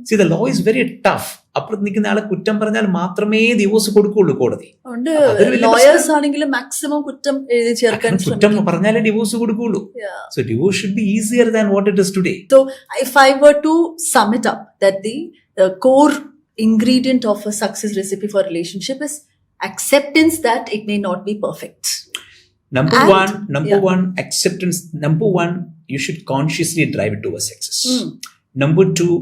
See, the law is very tough. അപ്പുറത്ത് നിൽക്കുന്ന ആളെ കുറ്റം പറഞ്ഞാൽ മാത്രമേ ഡിവോഴ്സ് കൊടുക്കുള്ളൂ കോടതി. കുറ്റം പറഞ്ഞാലേ ഡിവോഴ്സ് കൊടുക്കുള്ളൂ. So divorce should be easier than what it is today. So if I were to sum it up, that the core ingredient of a success recipe for a relationship is acceptance that it may not be perfect. Number one, acceptance. Number one, you should consciously drive it towards success. Number two,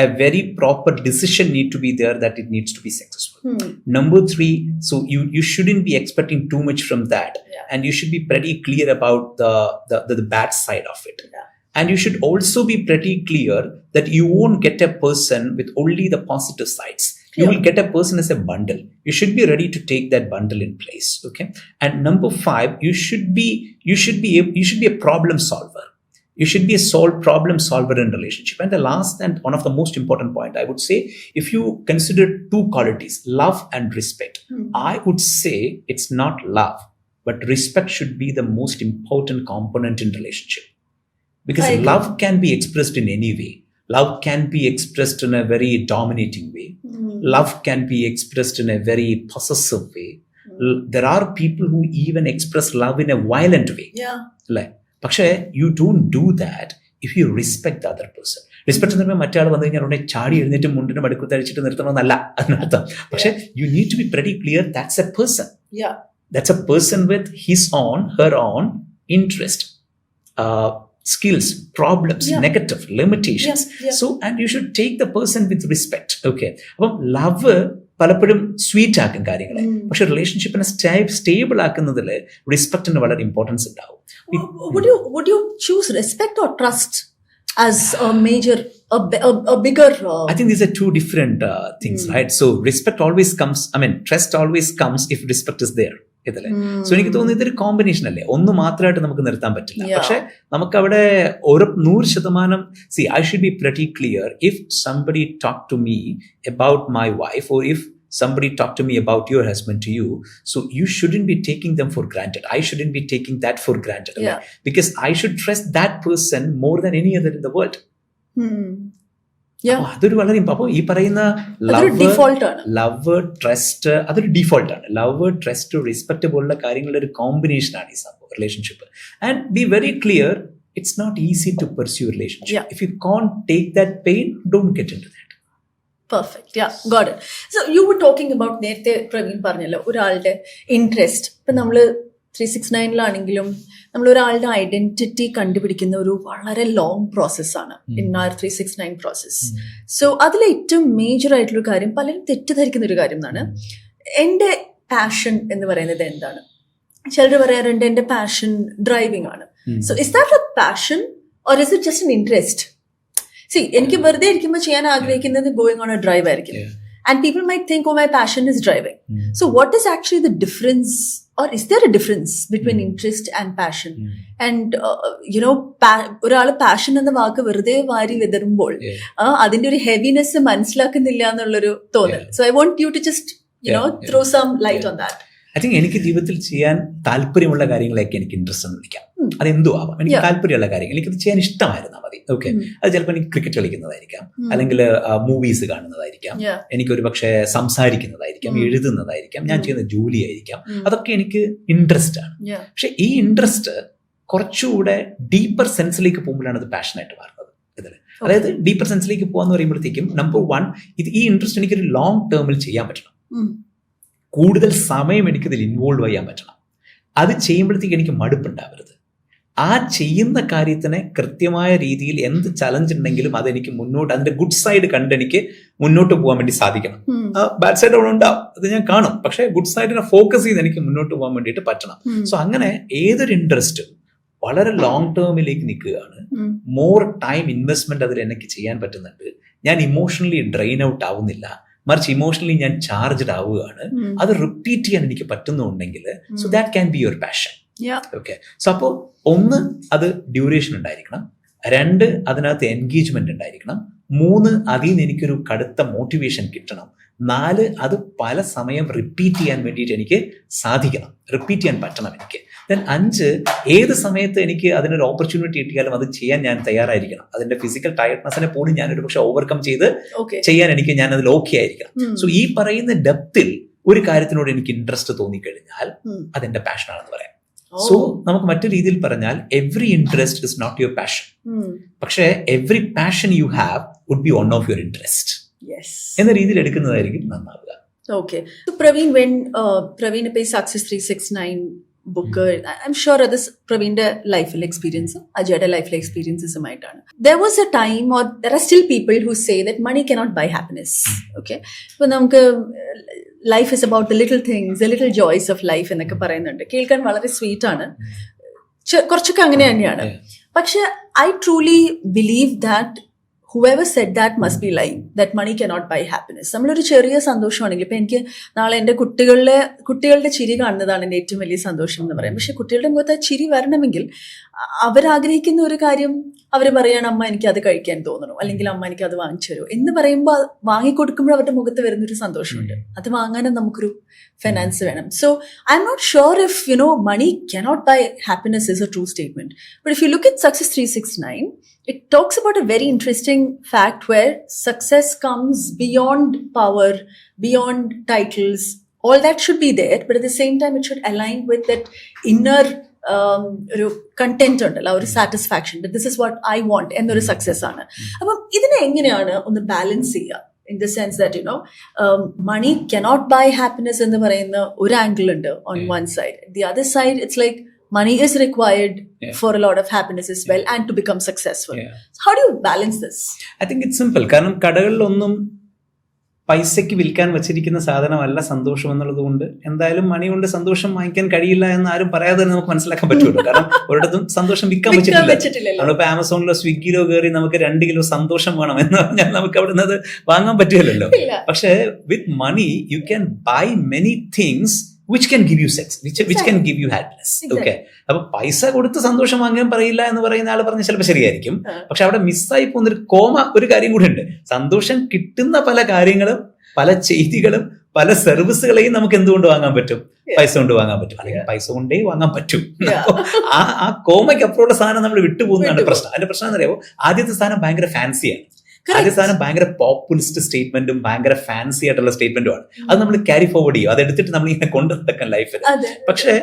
a very proper decision need to be there that it needs to be successful. Number three, so you shouldn't be expecting too much from that, and you should be pretty clear about the bad side of it. And you should also be pretty clear that you won't get a person with only the positive sides. You will get a person as a bundle. You should be ready to take that bundle in place. Okay. And number five, you should be a problem solver. You should be a problem solver in relationship. And the last and one of the most important point, I would say, if you consider two qualities, love and respect, I would say it's not love, but respect should be the most important component in relationship. Because love can be expressed in any way. Love can be expressed in a very dominating way. Love can be expressed in a very possessive way. There are people who even express love in a violent way. പക്ഷേ you don't do that if you respect the other person. Respect എന്ന് പറയുമ്പോൾ മറ്റേ ആൾ വന്നു കഴിഞ്ഞാൽ ഉടനെ ചാടി എഴുന്നേറ്റ് മുണ്ടിന് മടുക്കു തഴിച്ചിട്ട് നിർത്തണമെന്നല്ല അതിനർത്ഥം. പക്ഷെ you need to be very clear that's a person. That's a person with his own her own interest, skills, problems, negative, limitations. So, and you should take the person with respect. Okay. അപ്പം love പലപ്പോഴും sweet ആക്കും കാര്യങ്ങളെ, പക്ഷെ റിലേഷൻഷിപ്പിനെ stable ആക്കുന്നതിൽ റെസ്പെക്റ്റിന് വളരെ importance ഉണ്ടാവും. Would you choose respect or trust as a major, a bigger? I think these are two different things, right? So respect always comes. I mean, trust always comes if respect is there. ഇതല്ലേ. So എനിക്ക് തോന്നുന്നു ഇതൊരു combination അല്ലേ, ഒന്ന് മാത്രമായിട്ട് നമുക്ക് നിർത്താൻ പറ്റില്ല. പക്ഷെ നമുക്ക് അവിടെ 100% see I should be pretty clear if somebody talk to me about my wife or if somebody talk to me about your husband to you, so you shouldn't be taking them for granted. I shouldn't be taking that for granted, okay? Because I should trust that person more than any other in the world. അതൊരു വളരെ അപ്പൊ ഈ പറയുന്ന love trust അതൊരു default ആണ്. Love trust respect പോലുള്ള കാര്യങ്ങളുടെ ഒരു കോമ്പിനേഷൻ ആണ് ഈ സംഭവം relationship. And be very clear, it's not easy to pursue relationship. If you can't take that pain, don't get into that. Perfect. Yeah, got it. So you were talking about നേരത്തെ പ്രവീൺ പറഞ്ഞല്ലോ ഒരാളുടെ interest. ഇപ്പൊ നമ്മള് 369 നമ്മൾ ഒരാളുടെ identity കണ്ടുപിടിക്കുന്ന ഒരു വളരെ ലോങ് പ്രോസസ്സാണ് ഇൻ ആർ 369 പ്രോസസ്. സോ അതിൽ ഏറ്റവും മേജർ ആയിട്ടുള്ള കാര്യം പലരും തെറ്റിദ്ധരിക്കുന്ന ഒരു കാര്യം എന്നാണ്, എൻ്റെ പാഷൻ എന്ന് പറയുന്നത് എന്താണ്. ചിലർ പറയാറുണ്ട് എൻ്റെ പാഷൻ ഡ്രൈവിംഗ് ആണ്. So is that A passion or is it just N interest? C എനിക്ക് വെറുതെ ഇരിക്കുമ്പോൾ ചെയ്യാൻ ആഗ്രഹിക്കുന്നത് ഗോയിങ് ഓൺ എ ഡ്രൈവ് ആയിരിക്കും. And people might think, oh, my passion is driving. So what is actually the difference, or is there a difference between interest and passion? And ഒരാള് passion എന്ന വാക്ക് വെറുതെ വാരി വിതറുമ്പോൾ അതിന്റെ ഒരു ഹെവിനെസ് മനസ്സിലാക്കുന്നില്ല എന്നുള്ളൊരു തോന്നൽ. So I want you to just throw some light on that. I think എനിക്ക് ജീവിതത്തിൽ ചെയ്യാൻ താല്പര്യമുള്ള കാര്യങ്ങളൊക്കെ എനിക്ക് ഇൻട്രസ്റ്റ് എന്ന് വിളിക്കാം. അതെന്തോ ആവാം. എനിക്ക് താല്പര്യമുള്ള കാര്യങ്ങൾ എനിക്കത് ചെയ്യാൻ ഇഷ്ടമായിരുന്നാൽ മതി. ഓക്കെ, അത് ചിലപ്പോൾ എനിക്ക് ക്രിക്കറ്റ് കളിക്കുന്നതായിരിക്കാം, അല്ലെങ്കിൽ മൂവീസ് കാണുന്നതായിരിക്കാം, എനിക്കൊരു പക്ഷേ സംസാരിക്കുന്നതായിരിക്കാം, എഴുതുന്നതായിരിക്കാം, ഞാൻ ചെയ്യുന്ന ജോലിയായിരിക്കാം. അതൊക്കെ എനിക്ക് ഇൻട്രസ്റ്റ് ആണ്. പക്ഷെ ഈ ഇൻട്രസ്റ്റ് കുറച്ചുകൂടെ ഡീപ്പർ സെൻസിലേക്ക് പോകുമ്പോഴാണ് അത് പാഷനായിട്ട് മാറുന്നത്. ഇതിൽ അതായത് ഡീപ്പർ സെൻസിലേക്ക് പോകാന്ന് പറയുമ്പോഴത്തേക്കും നമ്പർ 1, ഈ ഇൻട്രസ്റ്റ് എനിക്കൊരു ലോങ് ടേമിൽ ചെയ്യാൻ പറ്റണം. കൂടുതൽ സമയം എനിക്കതിൽ ഇൻവോൾവ് ചെയ്യാൻ പറ്റണം. അത് ചെയ്യുമ്പോഴത്തേക്ക് എനിക്ക് മടുപ്പുണ്ടാവരുത്. ആ ചെയ്യുന്ന കാര്യത്തിനെ കൃത്യമായ രീതിയിൽ എന്ത് ചലഞ്ച് ഉണ്ടെങ്കിലും അതെനിക്ക് മുന്നോട്ട്, അതിന്റെ ഗുഡ് സൈഡ് കണ്ട് എനിക്ക് മുന്നോട്ട് പോകാൻ വേണ്ടി സാധിക്കണം. ബാഡ് സൈഡ് അവിടെ ഉണ്ടാവും, അത് ഞാൻ കാണും. പക്ഷെ ഗുഡ് സൈഡിനെ ഫോക്കസ് ചെയ്ത് എനിക്ക് മുന്നോട്ട് പോകാൻ വേണ്ടിയിട്ട് പറ്റണം. സോ അങ്ങനെ ഏതൊരു ഇൻട്രസ്റ്റും വളരെ ലോങ് ടേമിലേക്ക് നിൽക്കുകയാണ്. മോർ ടൈം ഇൻവെസ്റ്റ്മെന്റ് അതിൽ എനിക്ക് ചെയ്യാൻ പറ്റുന്നുണ്ട്. ഞാൻ ഇമോഷണലി ഡ്രെയിൻ ഔട്ട് ആവുന്നില്ല, മറിച്ച് ഇമോഷണലി ഞാൻ ചാർജ്ഡ് ആവുകയാണ്. അത് റിപ്പീറ്റ് ചെയ്യാൻ എനിക്ക് പറ്റുന്നുണ്ടെങ്കിൽ so that can be your passion. Okay, so അപ്പോൾ 1, അത് ഡ്യൂറേഷൻ ഉണ്ടായിരിക്കണം. 2, അതിനകത്ത് എൻഗേജ്മെന്റ് ഉണ്ടായിരിക്കണം. 3, അതിൽ നിന്ന് എനിക്കൊരു കടുത്ത മോട്ടിവേഷൻ കിട്ടണം. 4, അത് പല സമയം റിപ്പീറ്റ് ചെയ്യാൻ വേണ്ടിയിട്ട് എനിക്ക് സാധിക്കണം, റിപ്പീറ്റ് ചെയ്യാൻ പറ്റണം എനിക്ക്. ദെൻ 5, ഏത് സമയത്ത് എനിക്ക് അതിനൊരു ഓപ്പർച്യൂണിറ്റി കിട്ടിയാലും അത് ചെയ്യാൻ ഞാൻ തയ്യാറായിരിക്കണം. അതിന്റെ ഫിസിക്കൽ ടയർഡ്നെസ്സിനെ പോലും ഞാനൊരു പക്ഷെ ഓവർകം ചെയ്ത് ചെയ്യാൻ ഞാൻ അതിൽ ഓക്കെ ആയിരിക്കണം. സോ ഈ പറയുന്ന ഡെപ്തിൽ ഒരു കാര്യത്തിനോട് എനിക്ക് ഇൻട്രസ്റ്റ് തോന്നിക്കഴിഞ്ഞാൽ അതെന്റെ പാഷനാണെന്ന് പറയാം. സോ നമുക്ക് മറ്റു രീതിയിൽ പറഞ്ഞാൽ every interest is not your passion, പക്ഷേ every passion you have would be one of your interest എന്ന രീതിയിൽ എടുക്കുന്നതായിരിക്കും നന്നാവുക. Okay. So Praveen ഇപ്പൊ ഈ Success 369 book I'm sure അത് പ്രവീണിന്റെ ലൈഫിൽ എക്സ്പീരിയൻസും അജയുടെ ലൈഫിലെ എക്സ്പീരിയൻസസുമായിട്ടാണ്. There was a time or there are still people who say that money cannot buy happiness. Okay, ഇപ്പൊ നമുക്ക് life is about the little things, the little joys of life എന്നൊക്കെ പറയുന്നുണ്ട്. കേൾക്കാൻ വളരെ സ്വീറ്റ് ആണ്, കുറച്ചൊക്കെ അങ്ങനെ തന്നെയാണ്. പക്ഷെ I truly believe that whoever said that must be lying, that money cannot buy happiness. നമ്മളൊരു ചെറിയ സന്തോഷമാണെങ്കിൽ ഇപ്പം എനിക്ക് നാളെ എൻ്റെ കുട്ടികളുടെ ചിരി കാണുന്നതാണ് എൻ്റെ ഏറ്റവും വലിയ സന്തോഷം എന്ന് പറയാം. പക്ഷെ കുട്ടികളുടെ മുഖത്ത് ആ ചിരി വരണമെങ്കിൽ അവരാഗ്രഹിക്കുന്ന ഒരു കാര്യം അവർ പറയാണ്, അമ്മ എനിക്ക് അത് കഴിക്കാൻ തോന്നണു, അല്ലെങ്കിൽ അമ്മ എനിക്ക് അത് വാങ്ങിച്ചു തരൂ എന്ന് പറയുമ്പോൾ വാങ്ങിക്കൊടുക്കുമ്പോൾ അവരുടെ മുഖത്ത് വരുന്നൊരു സന്തോഷമുണ്ട്. അത് വാങ്ങാനും നമുക്കൊരു ഫൈനാൻസ് വേണം. So I M not sure if money cannot buy happiness is a true statement. But if you look at Success 369, it talks about a very interesting fact where success comes beyond power, beyond titles. All that should be there, but at the same time, it should align with that inner ഒരു content ഉണ്ടല്ലോ, ഒരു satisfaction, this is what I want എന്നൊരു success ആണ്. അപ്പം ഇതിനെ എങ്ങനെയാണ് ഒന്ന് balance ചെയ്യുക? In the sense that, money cannot buy happiness എന്ന് പറയുന്ന ഒരു ആംഗിൾ ഉണ്ട് on one side. The other side, it's like money is required for a lot of happiness as well and to become successful. So how do you balance this? I think it's simple. കാരണം കടകളിലൊന്നും പൈസയ്ക്ക് വിൽക്കാൻ വെച്ചിരിക്കുന്ന സാധനമല്ല സന്തോഷം എന്നുള്ളത് കൊണ്ട് എന്തായാലും മണി കൊണ്ട് സന്തോഷം വാങ്ങിക്കാൻ കഴിയില്ല എന്ന് ആരും പറയാതെ തന്നെ നമുക്ക് മനസ്സിലാക്കാൻ പറ്റുമല്ലോ. കാരണം ഒരിടത്തും സന്തോഷം വിൽക്കാൻ വെച്ചിട്ടില്ല. നമ്മളിപ്പോ ആമസോണിലോ സ്വിഗ്ഗിയിലോ കയറി നമുക്ക് 2 കിലോ സന്തോഷം വേണം എന്ന് പറഞ്ഞാൽ നമുക്ക് അവിടെ നിന്ന് വാങ്ങാൻ പറ്റില്ലല്ലോ. പക്ഷേ with money you can buy many things which can give you sex, which can give you happiness. Okay, അപ്പൊ പൈസ കൊടുത്ത് സന്തോഷം വാങ്ങാൻ പറയില്ല എന്ന് പറയുന്ന ആൾ പറഞ്ഞ ചിലപ്പോൾ ശരിയായിരിക്കും. പക്ഷെ അവിടെ മിസ്സായി പോകുന്ന ഒരു കാര്യം കൂടെ ഉണ്ട്. സന്തോഷം കിട്ടുന്ന പല കാര്യങ്ങളും, പല ചെയ്തികളും, പല സർവീസുകളെയും നമുക്ക് എന്തുകൊണ്ട് വാങ്ങാൻ പറ്റും? പൈസ കൊണ്ട് വാങ്ങാൻ പറ്റും, അല്ലെങ്കിൽ പൈസ കൊണ്ടേ വാങ്ങാൻ പറ്റും. ആ കോമയ്ക്ക് അപ്പുറമുള്ള സാധനം നമ്മൾ വിട്ടുപോകുന്നതാണ് പ്രശ്നം. അതിന്റെ പ്രശ്നം എന്ന് പറയുമ്പോൾ ആദ്യത്തെ സ്ഥാനം ഭയങ്കര ഫാൻസിയാണ്, ആദ്യ സ്ഥാനം ഭയങ്കര പോപ്പുലിസ്റ്റ് സ്റ്റേറ്റ്മെന്റും ഭയങ്കര ഫാൻസി ആയിട്ടുള്ള സ്റ്റേറ്റ്മെന്റുമാണ്. അത് നമ്മൾ ക്യാരി ഫോർവേഡ് ചെയ്യും, അതെടുത്തിട്ട് നമ്മൾ ഇങ്ങനെ കൊണ്ടു നടക്കാൻ ലൈഫിൽ. പക്ഷെ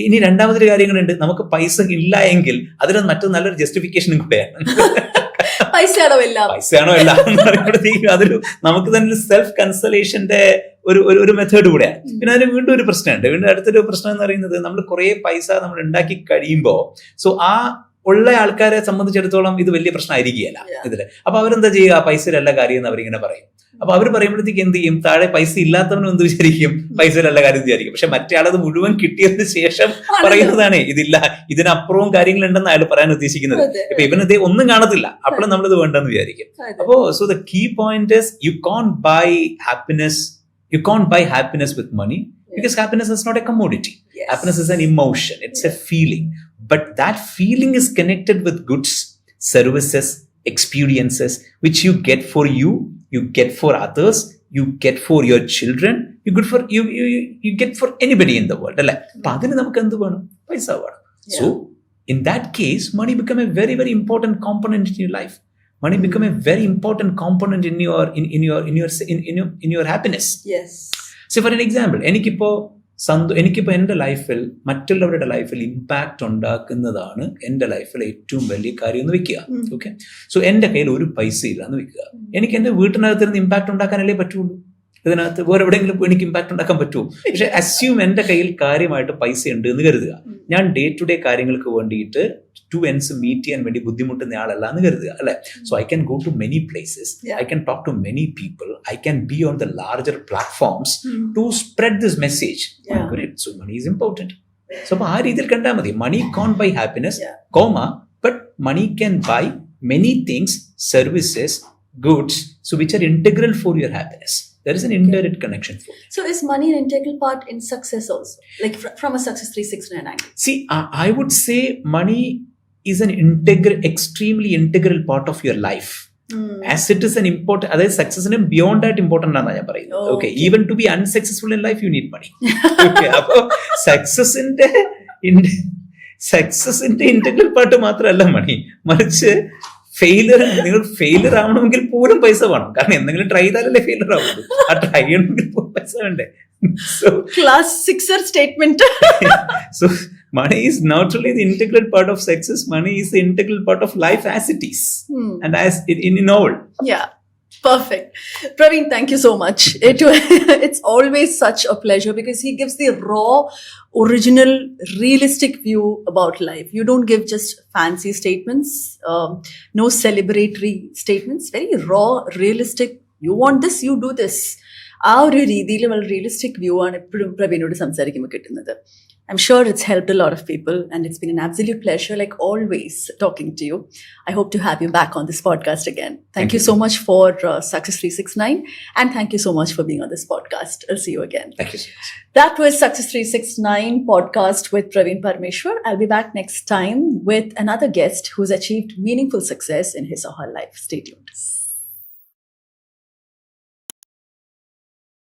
ഇനി രണ്ടാമതൊരു കാര്യങ്ങളുണ്ട്, നമുക്ക് പൈസ ഇല്ല എങ്കിൽ അതിന് മറ്റൊരു നല്ലൊരു ജസ്റ്റിഫിക്കേഷനും കൂടെയാണ്. പൈസയാണോ എല്ലാം എന്ന് പറയുമ്പോഴത്തേക്കും അതൊരു നമുക്ക് തന്നെ ഒരു സെൽഫ് കൺസലേഷന്റെ ഒരു മെത്തേഡ് കൂടെയാണ്. പിന്നെ അതിന് വീണ്ടും ഒരു പ്രശ്നമുണ്ട്. വീണ്ടും അടുത്തൊരു പ്രശ്നം എന്ന് പറയുന്നത്, നമ്മൾ കുറെ പൈസ നമ്മൾ ഉണ്ടാക്കി കഴിയുമ്പോൾ സോ ആ ഉള്ള ആൾക്കാരെ സംബന്ധിച്ചിടത്തോളം ഇത് വലിയ പ്രശ്നമായിരിക്കുകയല്ല ഇതില്. അപ്പൊ അവരെന്താ ചെയ്യുക? പൈസയിലല്ല കാര്യം എന്ന് അവരിങ്ങനെ പറയും. അപ്പൊ അവർ പറയുമ്പോഴത്തേക്ക് എന്ത് ചെയ്യും? താഴെ പൈസ ഇല്ലാത്തവനും എന്ത് വിചാരിക്കും? പൈസയിലല്ല കാര്യം വിചാരിക്കും. പക്ഷെ മറ്റേ ആളത് മുഴുവൻ കിട്ടിയതിന് ശേഷം പറയുന്നതാണ് ഇതില്ല, ഇതിനപ്പുറവും കാര്യങ്ങളുണ്ടെന്ന് അയാൾ പറയാൻ ഉദ്ദേശിക്കുന്നത്. ഇപ്പൊ ഇവനത് ഒന്നും കാണത്തില്ല, അപ്പോഴും നമ്മളിത് വേണ്ടെന്ന് വിചാരിക്കും. അപ്പോ so the key point is you can't buy happiness with money, because happiness is not a commodity. Happiness is an emotion, it's a feeling. But that feeling is connected with goods, services, experiences, which you get for you, you get for others, you get for your children, you good for you get four anybody in the world അല്ലെ. അപ്പൊ അതിന് നമുക്ക് എന്ത് വേണം? പൈസ വേണം. So in that case, money become a very, very important component in your life. Money become a very important component in your happiness. Yes. So for an example, എനിക്കിപ്പോ എൻ്റെ ലൈഫിൽ മറ്റുള്ളവരുടെ ലൈഫിൽ ഇമ്പാക്ട് ഉണ്ടാക്കുന്നതാണ് എൻ്റെ ലൈഫിൽ ഏറ്റവും വലിയ കാര്യം എന്ന് വെക്കുക. ഓക്കെ, സോ എൻ്റെ കയ്യിൽ ഒരു പൈസ ഇല്ല എന്ന് വെക്കുക. എനിക്ക് എൻ്റെ വീട്ടിനകത്ത് നിന്ന് ഇമ്പാക്ട് ഉണ്ടാക്കാനല്ലേ പറ്റുള്ളൂ. ഇതിനകത്ത് വേറെ എവിടെയെങ്കിലും എനിക്ക് ഇമ്പാക്ട് ഉണ്ടാക്കാൻ പറ്റുമോ? പക്ഷെ അസ്യൂം എൻ്റെ കയ്യിൽ കാര്യമായിട്ട് പൈസ ഉണ്ട് എന്ന് കരുതുക. ഞാൻ ഡേ ടു ഡേ കാര്യങ്ങൾക്ക് വേണ്ടിയിട്ട് 2 ends മീറ്റ് ചെയ്യാൻ വേണ്ടി ബുദ്ധിമുട്ടുന്ന ആളല്ല എന്ന് കരുതുക അല്ലെ. So I can go to many places, I can talk to many people, I can be on the larger platforms to spread this message. So money is important. So അപ്പൊ ആ രീതിയിൽ കണ്ടാൽ മതി. Money can't buy happiness, but money can buy many things, services, goods, so which are integral for your happiness. There is an indirect connection for it. So is money an integral part in success also, like from a Success 369 angle? See, I would say money is an extremely integral part of your life. As it is an important, അതായത് സക്സസിന് beyond ആയിട്ട് important ആണെന്നാണ് ഞാൻ പറയുന്നത്. Okay, even to be unsuccessful in life you need money. Okay, അപ്പൊ സക്സസിന്റെ integral part മാത്രമല്ല മണി, മറിച്ച് നിങ്ങൾ ഫെയിലർ ആവണമെങ്കിൽ പോലും പൈസ വേണം. കാരണം എന്തെങ്കിലും ട്രൈ ചെയ്താലല്ലേ ഫെയിലർ ആവുള്ളൂ. ആ ട്രൈ ചെയ്യണമെങ്കിൽ പോലും പൈസ വേണ്ടേ? So class 6er statement. So money is not only the integral part of success, money is the integral part of life as it is. And as in all. Yeah. Perfect. Praveen, thank you so much. It's always such a pleasure because he gives the raw, original, realistic view about life. You don't give just fancy statements, no celebratory statements. Very raw, realistic. You want this, you do this. ആ ഒരു രീതിയിൽ വളരെ realistic view ആണ് എപ്പോഴും പ്രവീണോട് സംസാരിക്കുമ്പോൾ കിട്ടുന്നത്. I'm sure it's helped a lot of people and it's been an absolute pleasure, like always, talking to you. I hope to have you back on this podcast again. Thank you so much for Success 369 and thank you so much for being on this podcast. I'll see you again. Thank you so much. That was Success 369 podcast with Praveen Parmeshwar. I'll be back next time with another guest who's achieved meaningful success in his or her life. Stay tuned.